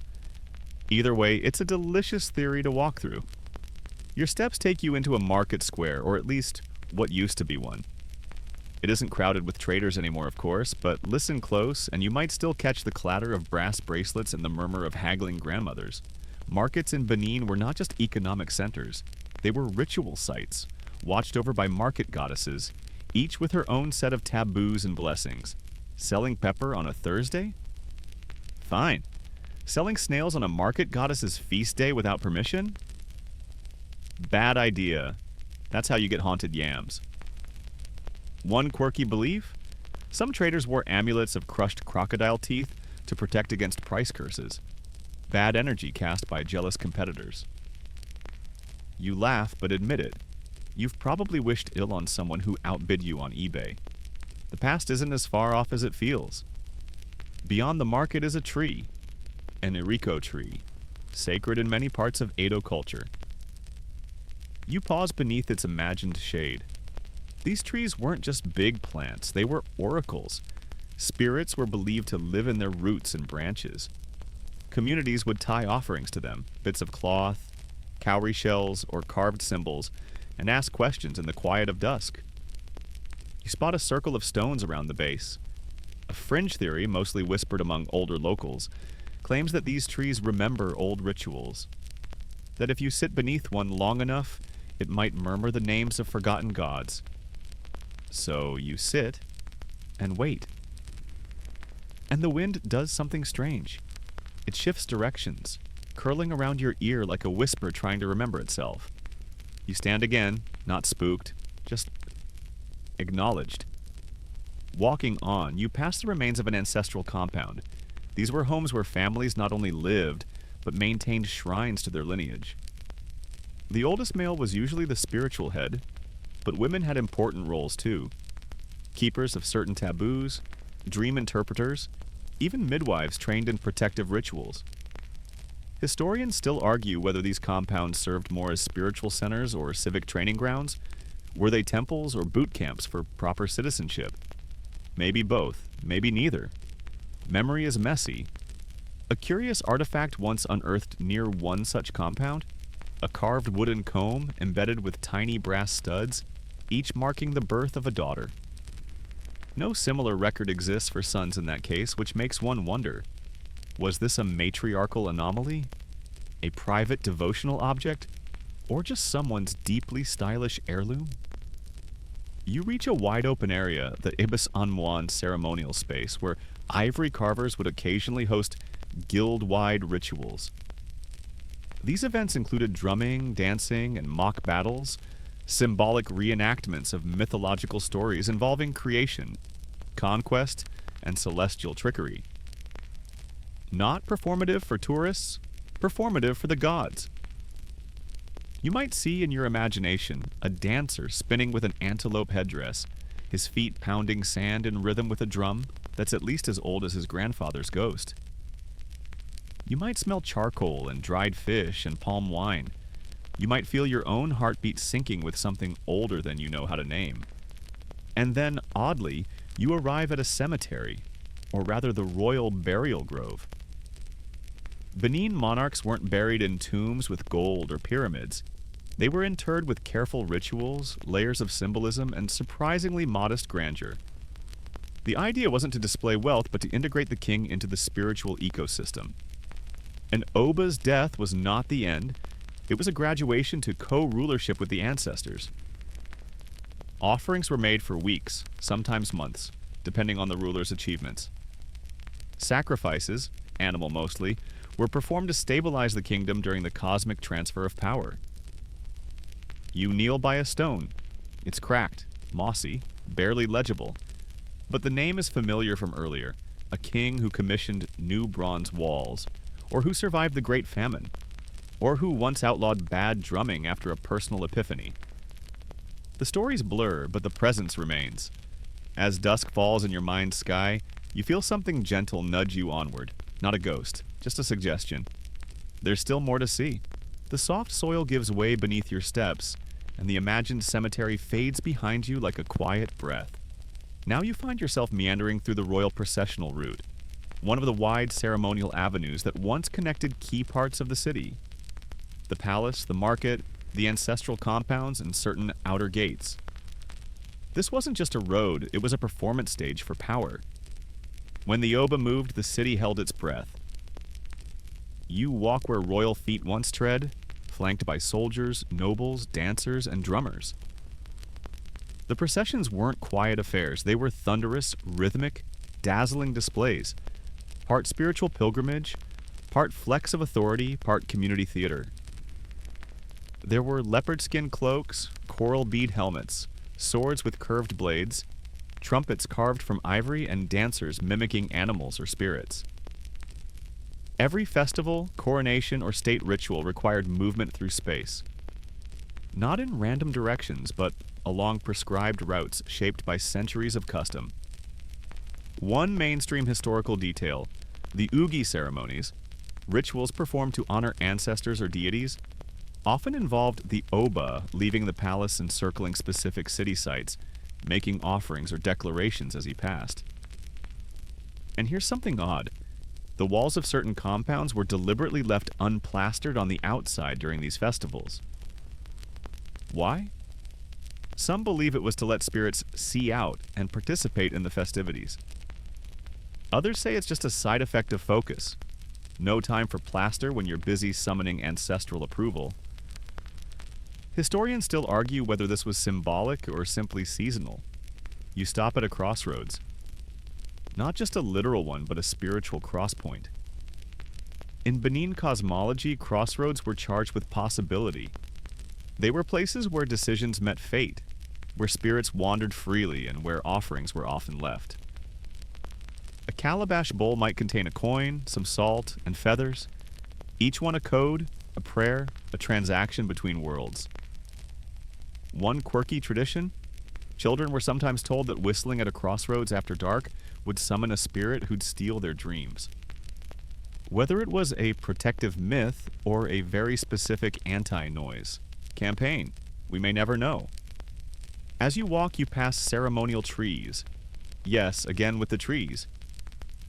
Either way, it's a delicious theory to walk through. Your steps take you into a market square, or at least what used to be one. It isn't crowded with traders anymore, of course, but listen close and you might still catch the clatter of brass bracelets and the murmur of haggling grandmothers. Markets in Benin were not just economic centers. They were ritual sites, watched over by market goddesses, each with her own set of taboos and blessings. Selling pepper on a Thursday? Fine. Selling snails on a market goddess's feast day without permission? Bad idea. That's how you get haunted yams. One quirky belief? Some traders wore amulets of crushed crocodile teeth to protect against price curses. Bad energy cast by jealous competitors. You laugh, but admit it. You've probably wished ill on someone who outbid you on eBay. The past isn't as far off as it feels. Beyond the market is a tree, an Iriko tree, sacred in many parts of Edo culture. You pause beneath its imagined shade. These trees weren't just big plants, they were oracles. Spirits were believed to live in their roots and branches. Communities would tie offerings to them, bits of cloth, cowrie shells, or carved symbols, and ask questions in the quiet of dusk. You spot a circle of stones around the base. A fringe theory, mostly whispered among older locals, claims that these trees remember old rituals. That if you sit beneath one long enough, it might murmur the names of forgotten gods. So you sit and wait. And the wind does something strange. It shifts directions, curling around your ear like a whisper trying to remember itself. You stand again, not spooked, just acknowledged. Walking on, you pass the remains of an ancestral compound. These were homes where families not only lived, but maintained shrines to their lineage. The oldest male was usually the spiritual head, but women had important roles too. Keepers of certain taboos, dream interpreters, even midwives trained in protective rituals. Historians still argue whether these compounds served more as spiritual centers or civic training grounds. Were they temples or boot camps for proper citizenship? Maybe both, maybe neither. Memory is messy. A curious artifact once unearthed near one such compound, a carved wooden comb embedded with tiny brass studs, each marking the birth of a daughter. No similar record exists for sons in that case, which makes one wonder, was this a matriarchal anomaly? A private devotional object? Or just someone's deeply stylish heirloom? You reach a wide-open area, the Ibis Anmoan ceremonial space, where ivory carvers would occasionally host guild-wide rituals. These events included drumming, dancing, and mock battles, symbolic reenactments of mythological stories involving creation, conquest, and celestial trickery. Not performative for tourists, performative for the gods. You might see in your imagination a dancer spinning with an antelope headdress, his feet pounding sand in rhythm with a drum that's at least as old as his grandfather's ghost. You might smell charcoal and dried fish and palm wine. You might feel your own heartbeat syncing with something older than you know how to name. And then, oddly, you arrive at a cemetery, or rather the royal burial grove. Benin monarchs weren't buried in tombs with gold or pyramids. They were interred with careful rituals, layers of symbolism, and surprisingly modest grandeur. The idea wasn't to display wealth, but to integrate the king into the spiritual ecosystem. An Oba's death was not the end. It was a graduation to co-rulership with the ancestors. Offerings were made for weeks, sometimes months, depending on the ruler's achievements. Sacrifices, animal mostly, were performed to stabilize the kingdom during the cosmic transfer of power. You kneel by a stone. It's cracked, mossy, barely legible. But the name is familiar from earlier, a king who commissioned new bronze walls, or who survived the Great Famine, or who once outlawed bad drumming after a personal epiphany. The stories blur, but the presence remains. As dusk falls in your mind's sky, you feel something gentle nudge you onward. Not a ghost, just a suggestion. There's still more to see. The soft soil gives way beneath your steps, and the imagined cemetery fades behind you like a quiet breath. Now you find yourself meandering through the royal processional route, one of the wide ceremonial avenues that once connected key parts of the city. The palace, the market, the ancestral compounds, and certain outer gates. This wasn't just a road, it was a performance stage for power. When the Oba moved, the city held its breath. You walk where royal feet once tread, flanked by soldiers, nobles, dancers, and drummers. The processions weren't quiet affairs. They were thunderous, rhythmic, dazzling displays. Part spiritual pilgrimage, part flex of authority, part community theater. There were leopard skin cloaks, coral bead helmets, swords with curved blades, trumpets carved from ivory, and dancers mimicking animals or spirits. Every festival, coronation, or state ritual required movement through space. Not in random directions, but along prescribed routes shaped by centuries of custom. One mainstream historical detail, the Ugi ceremonies, rituals performed to honor ancestors or deities, often involved the Oba leaving the palace and circling specific city sites, making offerings or declarations as he passed. And here's something odd. The walls of certain compounds were deliberately left unplastered on the outside during these festivals. Why? Some believe it was to let spirits see out and participate in the festivities. Others say it's just a side effect of focus. No time for plaster when you're busy summoning ancestral approval. Historians still argue whether this was symbolic or simply seasonal. You stop at a crossroads. Not just a literal one, but a spiritual crosspoint. In Benin cosmology, crossroads were charged with possibility. They were places where decisions met fate, where spirits wandered freely, and where offerings were often left. A calabash bowl might contain a coin, some salt, and feathers, each one a code, a prayer, a transaction between worlds. One quirky tradition: children were sometimes told that whistling at a crossroads after dark would summon a spirit who'd steal their dreams. Whether it was a protective myth or a very specific anti-noise campaign, we may never know. As you walk, you pass ceremonial trees. Yes, again with the trees.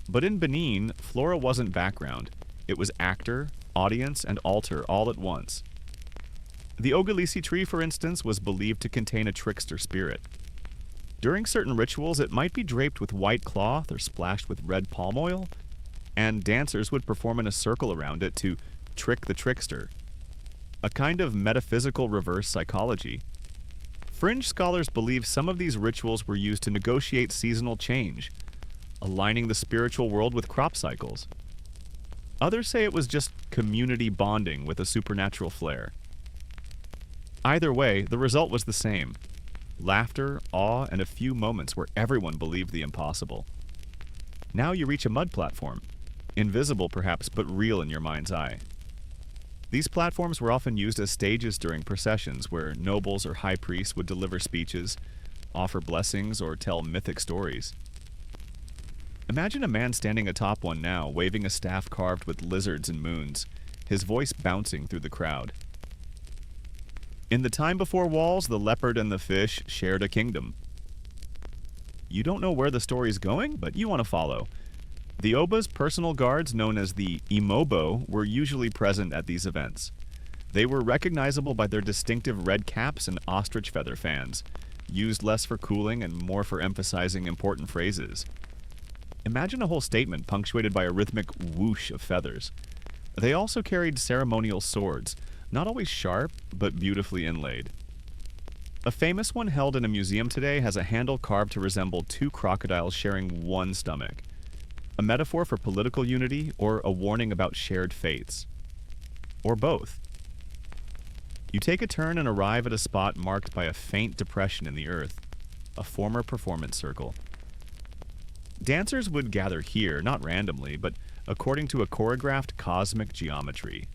But in Benin, flora wasn't background. It was actor, audience, and altar all at once. The Ogalisi tree, for instance, was believed to contain a trickster spirit. During certain rituals, it might be draped with white cloth or splashed with red palm oil, and dancers would perform in a circle around it to trick the trickster. A kind of metaphysical reverse psychology. Fringe scholars believe some of these rituals were used to negotiate seasonal change, aligning the spiritual world with crop cycles. Others say it was just community bonding with a supernatural flair. Either way, the result was the same. Laughter, awe, and a few moments where everyone believed the impossible. Now you reach a mud platform. Invisible perhaps, but real in your mind's eye. These platforms were often used as stages during processions where nobles or high priests would deliver speeches, offer blessings, or tell mythic stories. Imagine a man standing atop one now, waving a staff carved with lizards and moons, his voice bouncing through the crowd. In the time before walls, the leopard and the fish shared a kingdom. You don't know where the story's going, but you want to follow. The Oba's personal guards, known as the Imobo, were usually present at these events. They were recognizable by their distinctive red caps and ostrich feather fans, used less for cooling and more for emphasizing important phrases. Imagine a whole statement punctuated by a rhythmic whoosh of feathers. They also carried ceremonial swords, not always sharp, but beautifully inlaid. A famous one held in a museum today has a handle carved to resemble two crocodiles sharing one stomach. A metaphor for political unity or a warning about shared fates. Or both. You take a turn and arrive at a spot marked by a faint depression in the earth, a former performance circle. Dancers would gather here, not randomly, but according to a choreographed cosmic geometry.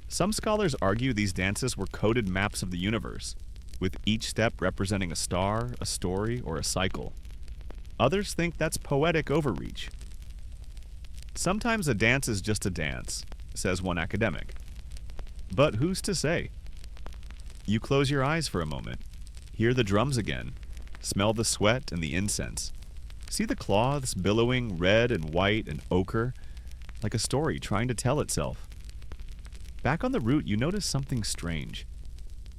Some scholars argue these dances were coded maps of the universe, with each step representing a star, a story, or a cycle. Others think that's poetic overreach. Sometimes a dance is just a dance, says one academic. But who's to say? You close your eyes for a moment, hear the drums again, smell the sweat and the incense, see the cloths billowing red and white and ochre, like a story trying to tell itself. Back on the route, you notice something strange,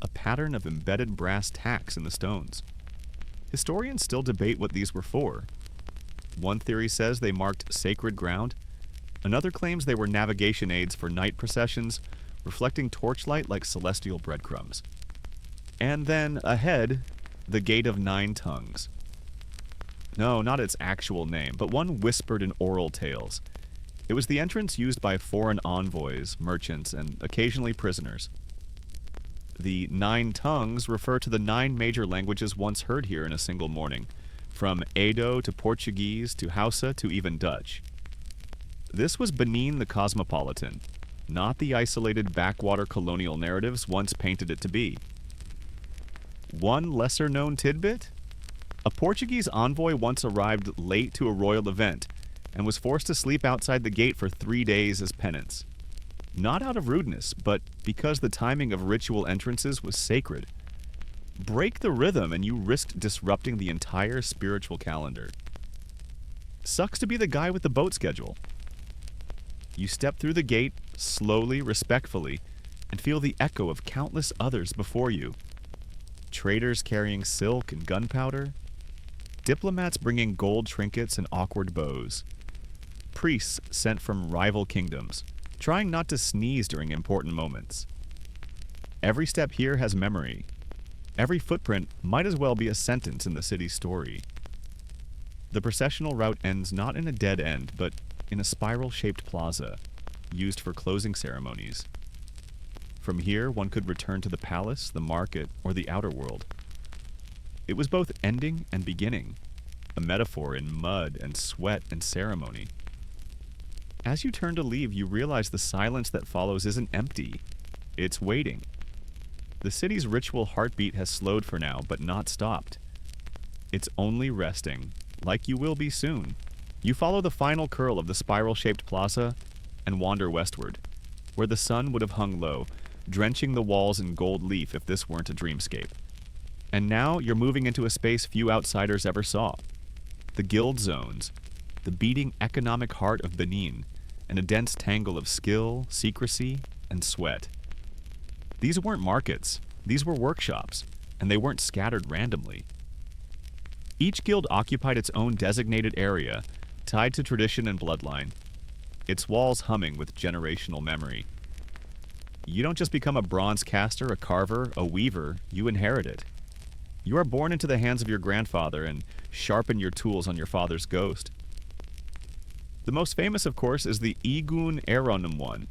a pattern of embedded brass tacks in the stones. Historians still debate what these were for. One theory says they marked sacred ground. Another claims they were navigation aids for night processions, reflecting torchlight like celestial breadcrumbs. And then, ahead, the Gate of Nine Tongues. No, not its actual name, but one whispered in oral tales. It was the entrance used by foreign envoys, merchants, and occasionally prisoners. The 9 tongues refer to the 9 major languages once heard here in a single morning, from Edo to Portuguese to Hausa to even Dutch. This was Benin the cosmopolitan, not the isolated backwater colonial narratives once painted it to be. One lesser-known tidbit? A Portuguese envoy once arrived late to a royal event and was forced to sleep outside the gate for 3 days as penance. Not out of rudeness, but because the timing of ritual entrances was sacred. Break the rhythm and you risked disrupting the entire spiritual calendar. Sucks to be the guy with the boat schedule. You step through the gate, slowly, respectfully, and feel the echo of countless others before you. Traders carrying silk and gunpowder. Diplomats bringing gold trinkets and awkward bows. Priests sent from rival kingdoms, trying not to sneeze during important moments. Every step here has memory. Every footprint might as well be a sentence in the city's story. The processional route ends not in a dead end, but in a spiral-shaped plaza, used for closing ceremonies. From here, one could return to the palace, the market, or the outer world. It was both ending and beginning, a metaphor in mud and sweat and ceremony. As you turn to leave, you realize the silence that follows isn't empty. It's waiting. The city's ritual heartbeat has slowed for now, but not stopped. It's only resting, like you will be soon. You follow the final curl of the spiral-shaped plaza and wander westward, where the sun would have hung low, drenching the walls in gold leaf if this weren't a dreamscape. And now you're moving into a space few outsiders ever saw. The guild zones, the beating economic heart of Benin, and a dense tangle of skill, secrecy, and sweat. These weren't markets, these were workshops, and they weren't scattered randomly. Each guild occupied its own designated area, tied to tradition and bloodline, its walls humming with generational memory. You don't just become a bronze caster, a carver, a weaver, you inherit it. You are born into the hands of your grandfather and sharpen your tools on your father's ghost. The most famous, of course, is the Igun Eronum,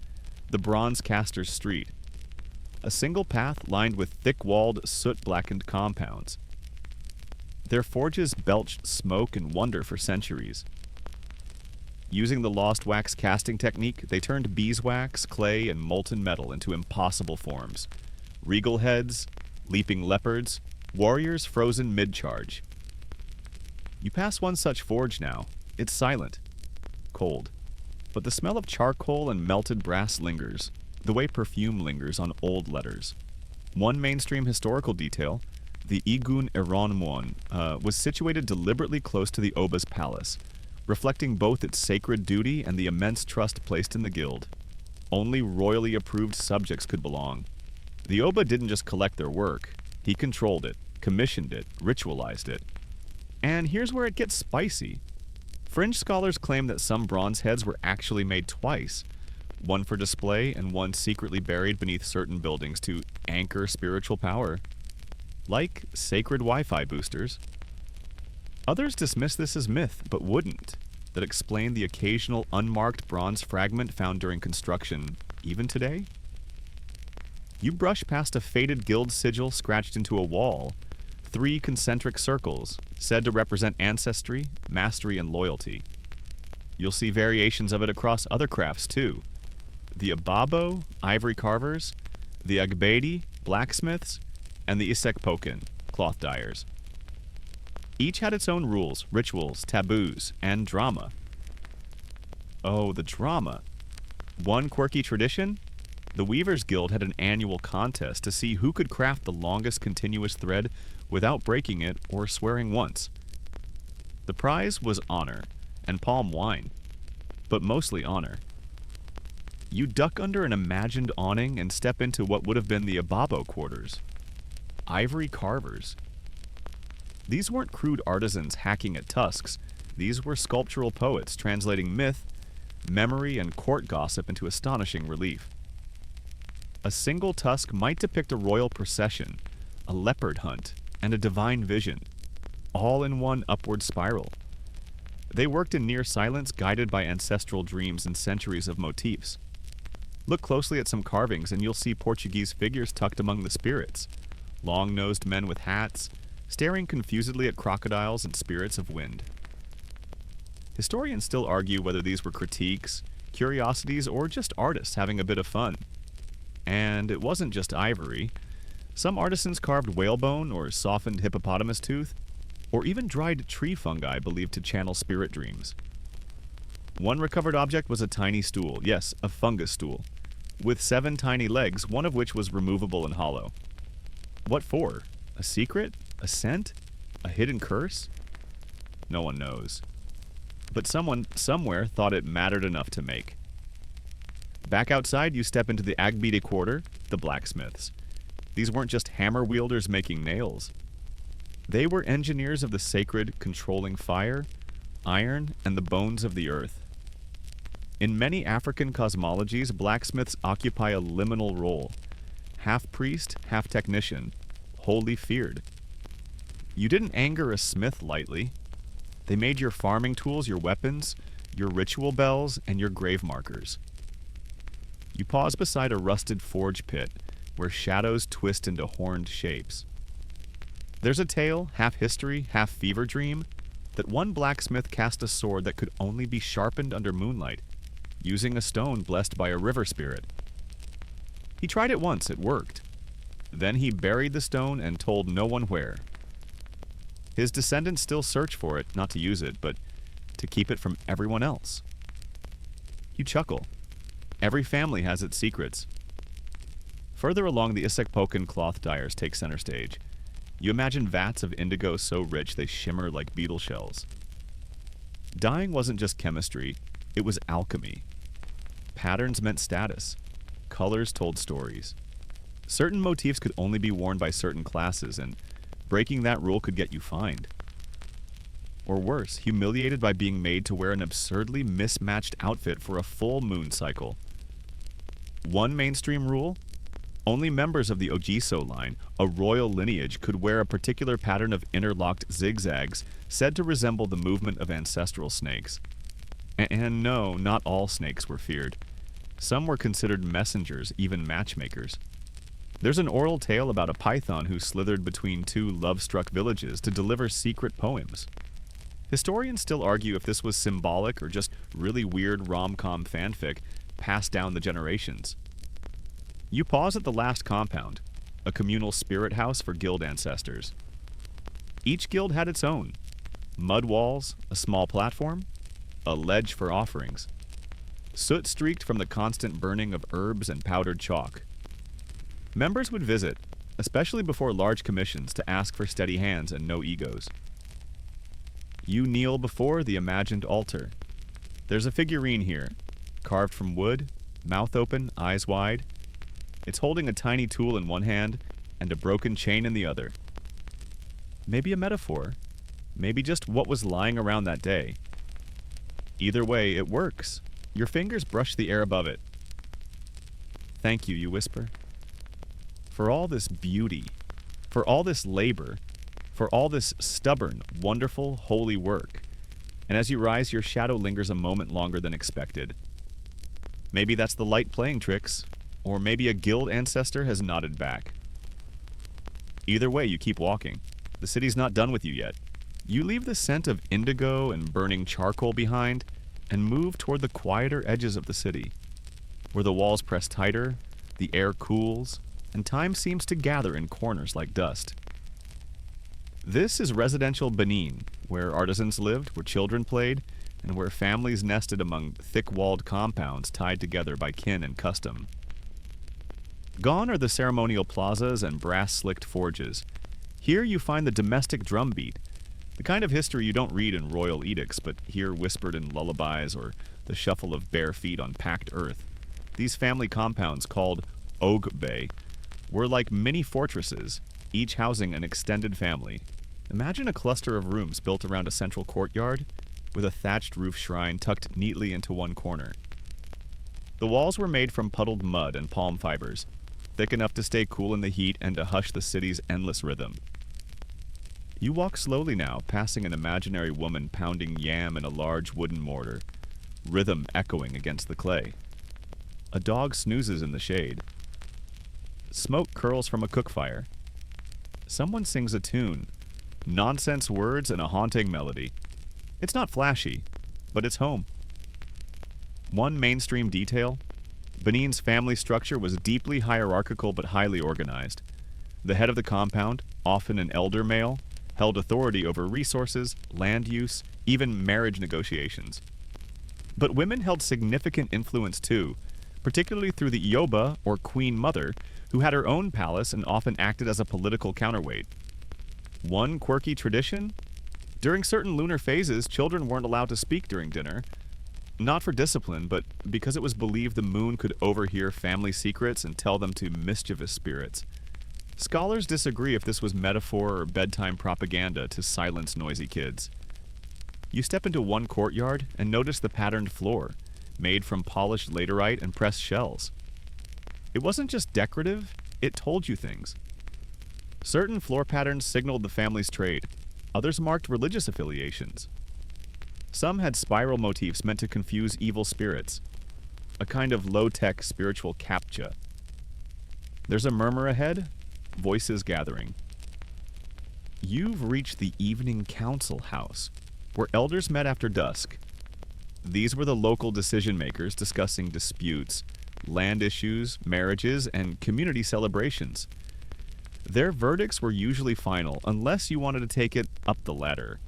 the Bronze Caster's Street, a single path lined with thick-walled, soot-blackened compounds. Their forges belched smoke and wonder for centuries. Using the lost wax casting technique, they turned beeswax, clay, and molten metal into impossible forms. Regal heads, leaping leopards, warriors frozen mid-charge. You pass one such forge now. It's silent, cold, but the smell of charcoal and melted brass lingers, the way perfume lingers on old letters. One mainstream historical detail, the Igun Eronmuon, was situated deliberately close to the Oba's palace, reflecting both its sacred duty and the immense trust placed in the guild. Only royally approved subjects could belong. The Oba didn't just collect their work, he controlled it, commissioned it, ritualized it. And here's where it gets spicy. Fringe scholars claim that some bronze heads were actually made twice, one for display and one secretly buried beneath certain buildings to anchor spiritual power, like sacred Wi-Fi boosters. Others dismiss this as myth, but wouldn't, that explain the occasional unmarked bronze fragment found during construction, even today. You brush past a faded guild sigil scratched into a wall, 3 concentric circles, said to represent ancestry, mastery, and loyalty. You'll see variations of it across other crafts, too. The Ababo, ivory carvers, the Agbedi, blacksmiths, and the Isekpoken, cloth dyers. Each had its own rules, rituals, taboos, and drama. Oh, the drama. One quirky tradition? The Weavers Guild had an annual contest to see who could craft the longest continuous thread without breaking it or swearing once. The prize was honor, and palm wine, but mostly honor. You duck under an imagined awning and step into what would have been the Ababo quarters. Ivory carvers. These weren't crude artisans hacking at tusks. These were sculptural poets translating myth, memory, and court gossip into astonishing relief. A single tusk might depict a royal procession, a leopard hunt, and a divine vision, all in one upward spiral. They worked in near silence, guided by ancestral dreams and centuries of motifs. Look closely at some carvings and you'll see Portuguese figures tucked among the spirits, long-nosed men with hats, staring confusedly at crocodiles and spirits of wind. Historians still argue whether these were critiques, curiosities, or just artists having a bit of fun. And it wasn't just ivory. Some artisans carved whalebone or softened hippopotamus tooth, or even dried tree fungi believed to channel spirit dreams. One recovered object was a tiny stool, yes, a fungus stool, with 7 tiny legs, one of which was removable and hollow. What for? A secret? A scent? A hidden curse? No one knows. But someone, somewhere, thought it mattered enough to make. Back outside, you step into the Agbede Quarter, the blacksmiths. These weren't just hammer wielders making nails. They were engineers of the sacred, controlling fire, iron, and the bones of the earth. In many African cosmologies, blacksmiths occupy a liminal role, half priest, half technician, wholly feared. You didn't anger a smith lightly. They made your farming tools your weapons, your ritual bells, and your grave markers. You pause beside a rusted forge pit, where shadows twist into horned shapes. There's a tale, half history, half fever dream, that one blacksmith cast a sword that could only be sharpened under moonlight, using a stone blessed by a river spirit. He tried it once, it worked. Then he buried the stone and told no one where. His descendants still search for it, not to use it, but to keep it from everyone else. You chuckle. Every family has its secrets. Further along, the Isekpokan cloth dyers take center stage. You imagine vats of indigo so rich they shimmer like beetle shells. Dyeing wasn't just chemistry, it was alchemy. Patterns meant status. Colors told stories. Certain motifs could only be worn by certain classes, and breaking that rule could get you fined. Or worse, humiliated by being made to wear an absurdly mismatched outfit for a full moon cycle. One mainstream rule: only members of the Ojiso line, a royal lineage, could wear a particular pattern of interlocked zigzags said to resemble the movement of ancestral snakes. And no, not all snakes were feared. Some were considered messengers, even matchmakers. There's an oral tale about a python who slithered between two love-struck villages to deliver secret poems. Historians still argue if this was symbolic or just really weird rom-com fanfic passed down the generations. You pause at the last compound, a communal spirit house for guild ancestors. Each guild had its own. Mud walls, a small platform, a ledge for offerings. Soot streaked from the constant burning of herbs and powdered chalk. Members would visit, especially before large commissions, to ask for steady hands and no egos. You kneel before the imagined altar. There's a figurine here, carved from wood, mouth open, eyes wide. It's holding a tiny tool in one hand and a broken chain in the other. Maybe a metaphor, maybe just what was lying around that day. Either way, it works. Your fingers brush the air above it. Thank you, you whisper. For all this beauty, for all this labor, for all this stubborn, wonderful, holy work. And as you rise, your shadow lingers a moment longer than expected. Maybe that's the light playing tricks, or maybe a guild ancestor has nodded back. Either way, you keep walking. The city's not done with you yet. You leave the scent of indigo and burning charcoal behind and move toward the quieter edges of the city, where the walls press tighter, the air cools, and time seems to gather in corners like dust. This is residential Benin, where artisans lived, where children played, and where families nested among thick-walled compounds tied together by kin and custom. Gone are the ceremonial plazas and brass-slicked forges. Here you find the domestic drumbeat, the kind of history you don't read in royal edicts, but hear whispered in lullabies or the shuffle of bare feet on packed earth. These family compounds, called Ogbe, were like mini fortresses, each housing an extended family. Imagine a cluster of rooms built around a central courtyard, with a thatched roof shrine tucked neatly into one corner. The walls were made from puddled mud and palm fibers, thick enough to stay cool in the heat and to hush the city's endless rhythm. You walk slowly now, passing an imaginary woman pounding yam in a large wooden mortar, rhythm echoing against the clay. A dog snoozes in the shade. Smoke curls from a cook fire. Someone sings a tune, nonsense words and a haunting melody. It's not flashy, but it's home. One mainstream detail: Benin's family structure was deeply hierarchical but highly organized. The head of the compound, often an elder male, held authority over resources, land use, even marriage negotiations. But women held significant influence too, particularly through the Ioba, or Queen Mother, who had her own palace and often acted as a political counterweight. One quirky tradition? During certain lunar phases, children weren't allowed to speak during dinner. Not for discipline, but because it was believed the moon could overhear family secrets and tell them to mischievous spirits. Scholars disagree if this was metaphor or bedtime propaganda to silence noisy kids. You step into one courtyard and notice the patterned floor, made from polished laterite and pressed shells. It wasn't just decorative, it told you things. Certain floor patterns signaled the family's trade, others marked religious affiliations. Some had spiral motifs meant to confuse evil spirits, a kind of low-tech spiritual captcha. There's a murmur ahead, voices gathering. You've reached the evening council house, where elders met after dusk. These were the local decision-makers discussing disputes, land issues, marriages, and community celebrations. Their verdicts were usually final unless you wanted to take it up the ladder,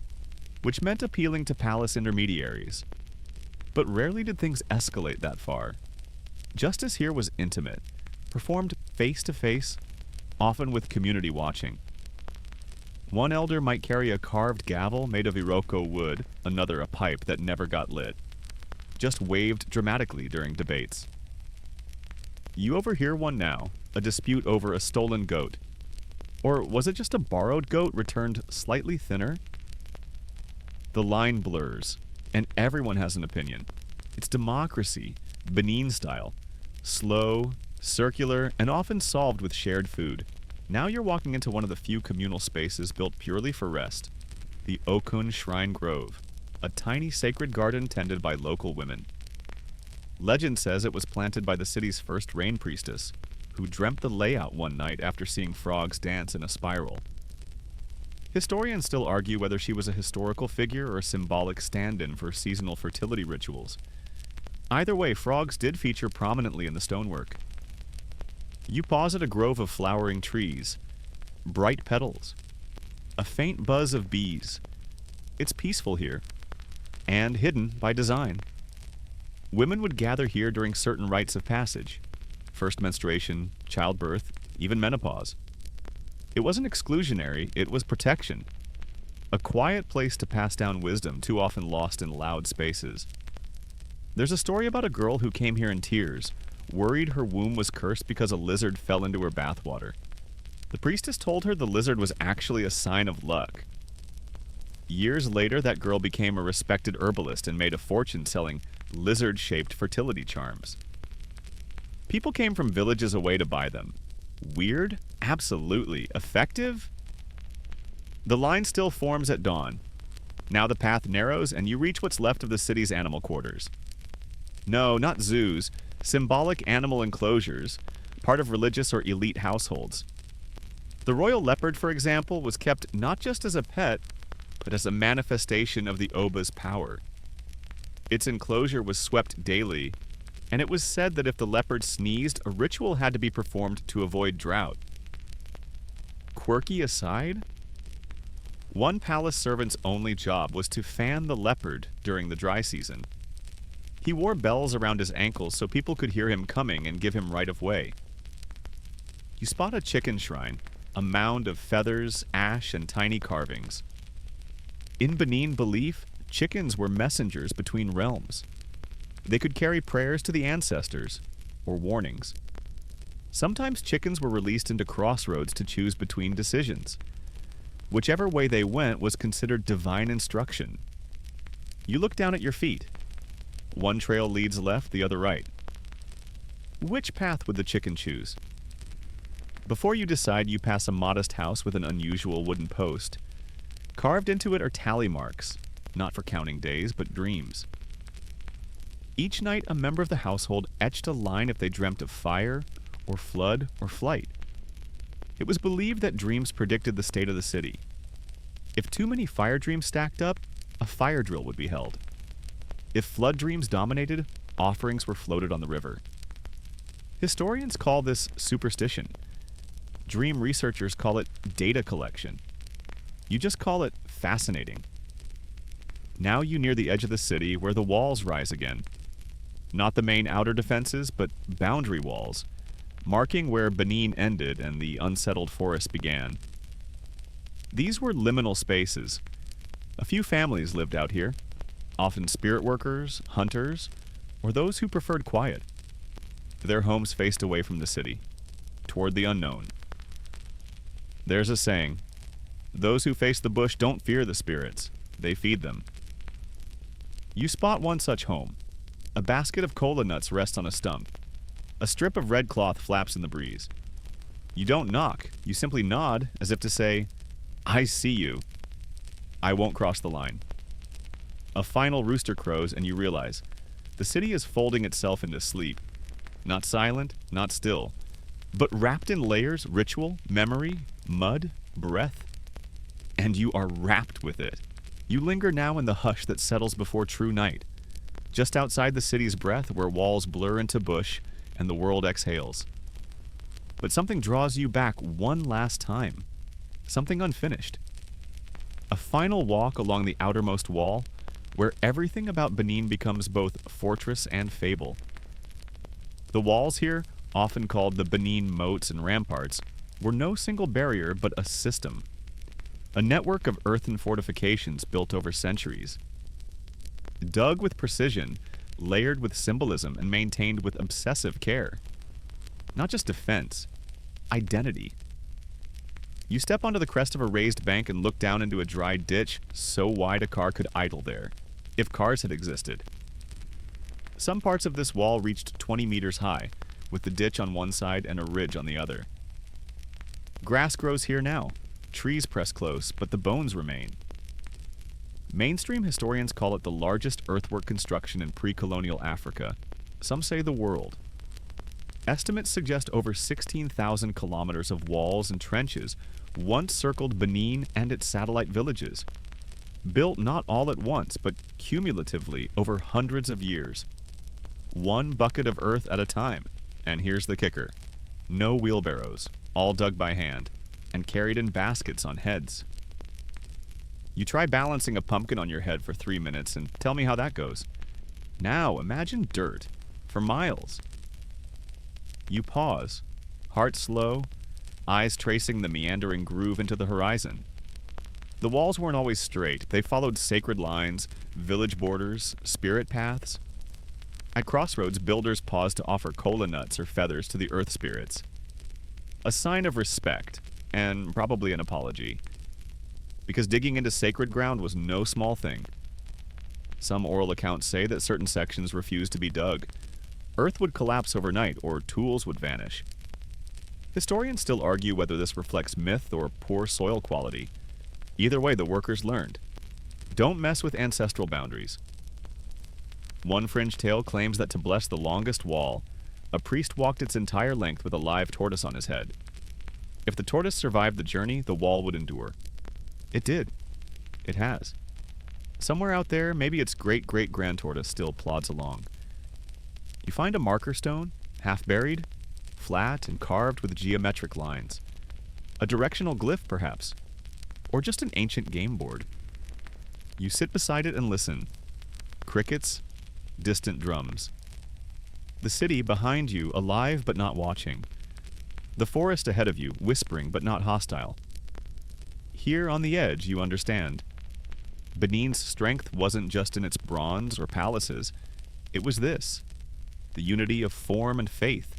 which meant appealing to palace intermediaries. But rarely did things escalate that far. Justice here was intimate, performed face to face, often with community watching. One elder might carry a carved gavel made of Iroko wood, another a pipe that never got lit, just waved dramatically during debates. You overhear one now, a dispute over a stolen goat. Or was it just a borrowed goat returned slightly thinner? The line blurs, and everyone has an opinion. It's democracy, Benin style, slow, circular, and often solved with shared food. Now you're walking into one of the few communal spaces built purely for rest, the Okun Shrine Grove, a tiny sacred garden tended by local women. Legend says it was planted by the city's first rain priestess, who dreamt the layout one night after seeing frogs dance in a spiral. Historians still argue whether she was a historical figure or a symbolic stand-in for seasonal fertility rituals. Either way, frogs did feature prominently in the stonework. You pause at a grove of flowering trees, bright petals, a faint buzz of bees. It's peaceful here, and hidden by design. Women would gather here during certain rites of passage, first menstruation, childbirth, even menopause. It wasn't exclusionary, it was protection. A quiet place to pass down wisdom too often lost in loud spaces. There's a story about a girl who came here in tears, worried her womb was cursed because a lizard fell into her bathwater. The priestess told her the lizard was actually a sign of luck. Years later, that girl became a respected herbalist and made a fortune selling lizard-shaped fertility charms. People came from villages away to buy them. Weird? Absolutely. Effective? The line still forms at dawn. Now the path narrows and you reach what's left of the city's animal quarters. No, not zoos. Symbolic animal enclosures, part of religious or elite households. The royal leopard, for example, was kept not just as a pet, but as a manifestation of the Oba's power. Its enclosure was swept daily, and it was said that if the leopard sneezed, a ritual had to be performed to avoid drought. Quirky aside, one palace servant's only job was to fan the leopard during the dry season. He wore bells around his ankles so people could hear him coming and give him right of way. You spot a chicken shrine, a mound of feathers, ash, and tiny carvings. In Benin belief, chickens were messengers between realms. They could carry prayers to the ancestors, or warnings. Sometimes chickens were released into crossroads to choose between decisions. Whichever way they went was considered divine instruction. You look down at your feet. One trail leads left, the other right. Which path would the chicken choose? Before you decide, you pass a modest house with an unusual wooden post. Carved into it are tally marks, not for counting days, but dreams. Each night, a member of the household etched a line if they dreamt of fire, or flood, or flight. It was believed that dreams predicted the state of the city. If too many fire dreams stacked up, a fire drill would be held. If flood dreams dominated, offerings were floated on the river. Historians call this superstition. Dream researchers call it data collection. You just call it fascinating. Now you near the edge of the city where the walls rise again. Not the main outer defenses, but boundary walls, marking where Benin ended and the unsettled forest began. These were liminal spaces. A few families lived out here, often spirit workers, hunters, or those who preferred quiet. Their homes faced away from the city, toward the unknown. There's a saying, those who face the bush don't fear the spirits, they feed them. You spot one such home. A basket of cola nuts rests on a stump. A strip of red cloth flaps in the breeze. You don't knock, you simply nod as if to say, I see you. I won't cross the line. A final rooster crows and you realize, the city is folding itself into sleep. Not silent, not still, but wrapped in layers, ritual, memory, mud, breath. And you are wrapped with it. You linger now in the hush that settles before true night, just outside the city's breath where walls blur into bush and the world exhales. But something draws you back one last time. Something unfinished. A final walk along the outermost wall, where everything about Benin becomes both fortress and fable. The walls here, often called the Benin moats and ramparts, were no single barrier but a system. A network of earthen fortifications built over centuries. Dug with precision, layered with symbolism, and maintained with obsessive care. Not just defense, identity. You step onto the crest of a raised bank and look down into a dry ditch so wide a car could idle there, if cars had existed. Some parts of this wall reached 20 meters high, with the ditch on one side and a ridge on the other. Grass grows here now, trees press close, but the bones remain. Mainstream historians call it the largest earthwork construction in pre-colonial Africa. Some say the world. Estimates suggest over 16,000 kilometers of walls and trenches once circled Benin and its satellite villages, built not all at once, but cumulatively over hundreds of years. One bucket of earth at a time, and here's the kicker. No wheelbarrows, all dug by hand, and carried in baskets on heads. You try balancing a pumpkin on your head for 3 minutes and tell me how that goes. Now imagine dirt, for miles. You pause, heart slow, eyes tracing the meandering groove into the horizon. The walls weren't always straight. They followed sacred lines, village borders, spirit paths. At crossroads, builders paused to offer kola nuts or feathers to the earth spirits. A sign of respect, and probably an apology. Because digging into sacred ground was no small thing. Some oral accounts say that certain sections refused to be dug. Earth would collapse overnight, or tools would vanish. Historians still argue whether this reflects myth or poor soil quality. Either way, the workers learned. Don't mess with ancestral boundaries. One fringe tale claims that to bless the longest wall, a priest walked its entire length with a live tortoise on his head. If the tortoise survived the journey, the wall would endure. It did. It has. Somewhere out there, maybe its great-great-grand tortoise still plods along. You find a marker stone, half buried, flat and carved with geometric lines. A directional glyph, perhaps. Or just an ancient game board. You sit beside it and listen. Crickets, distant drums. The city behind you, alive but not watching. The forest ahead of you, whispering but not hostile. Here on the edge, you understand. Benin's strength wasn't just in its bronze or palaces. It was this. The unity of form and faith,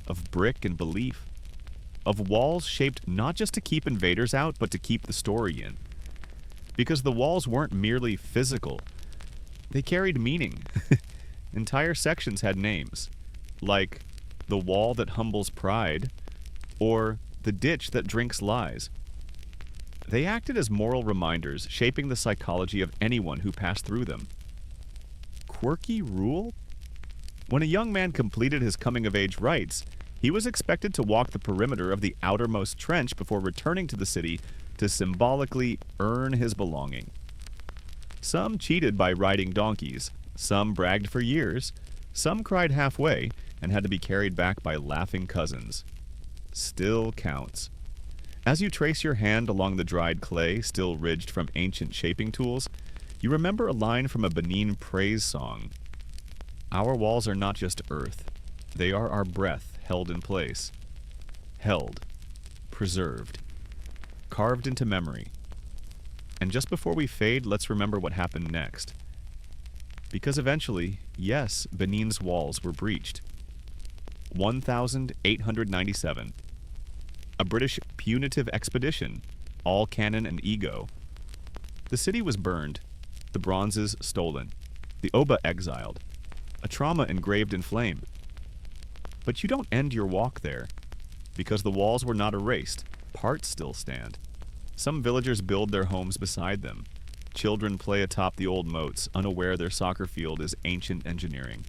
of brick and belief, of walls shaped not just to keep invaders out, but to keep the story in. Because the walls weren't merely physical. They carried meaning. Entire sections had names, like the wall that humbles pride, or the ditch that drinks lies. They acted as moral reminders, shaping the psychology of anyone who passed through them. Quirky rule? When a young man completed his coming-of-age rites, he was expected to walk the perimeter of the outermost trench before returning to the city to symbolically earn his belonging. Some cheated by riding donkeys, some bragged for years, some cried halfway and had to be carried back by laughing cousins. Still counts. As you trace your hand along the dried clay, still ridged from ancient shaping tools, you remember a line from a Benin praise song. Our walls are not just earth. They are our breath held in place. Held. Preserved. Carved into memory. And just before we fade, let's remember what happened next. Because eventually, yes, Benin's walls were breached. 1897. A British punitive expedition, all cannon and ego. The city was burned, the bronzes stolen, the Oba exiled, a trauma engraved in flame. But you don't end your walk there, because the walls were not erased, parts still stand. Some villagers build their homes beside them. Children play atop the old moats, unaware their soccer field is ancient engineering.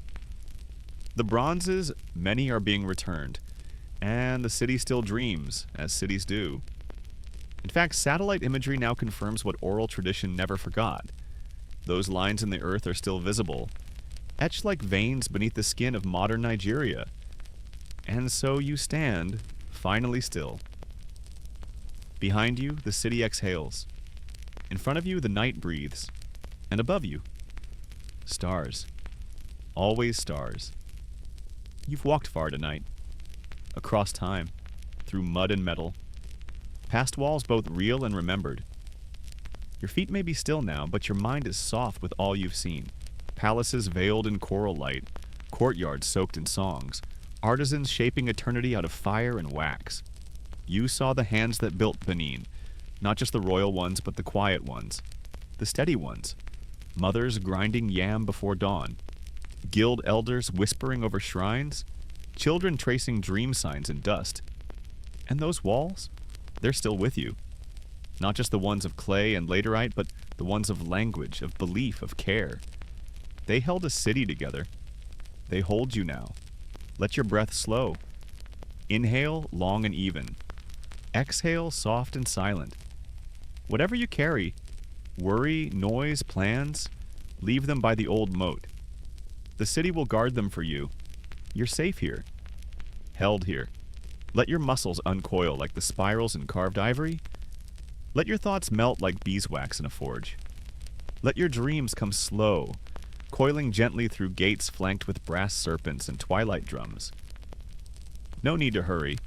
The bronzes, many are being returned, and the city still dreams, as cities do. In fact, satellite imagery now confirms what oral tradition never forgot. Those lines in the earth are still visible, etched like veins beneath the skin of modern Nigeria. And so you stand, finally still. Behind you, the city exhales. In front of you, the night breathes. And above you, stars. Always stars. You've walked far tonight. Across time, through mud and metal, past walls both real and remembered. Your feet may be still now, but your mind is soft with all you've seen. Palaces veiled in coral light, courtyards soaked in songs, artisans shaping eternity out of fire and wax. You saw the hands that built Benin, not just the royal ones, but the quiet ones, the steady ones. Mothers grinding yam before dawn, guild elders whispering over shrines, children tracing dream signs in dust. And those walls? They're still with you. Not just the ones of clay and laterite, but the ones of language, of belief, of care. They held a city together. They hold you now. Let your breath slow. Inhale, long and even. Exhale, soft and silent. Whatever you carry, worry, noise, plans, leave them by the old moat. The city will guard them for you. You're safe here. Held here. Let your muscles uncoil like the spirals in carved ivory. Let your thoughts melt like beeswax in a forge. Let your dreams come slow, coiling gently through gates flanked with brass serpents and twilight drums. No need to hurry.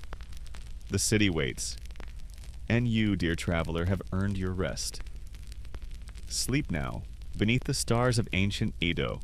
The city waits. And you, dear traveler, have earned your rest. Sleep now, beneath the stars of ancient Edo.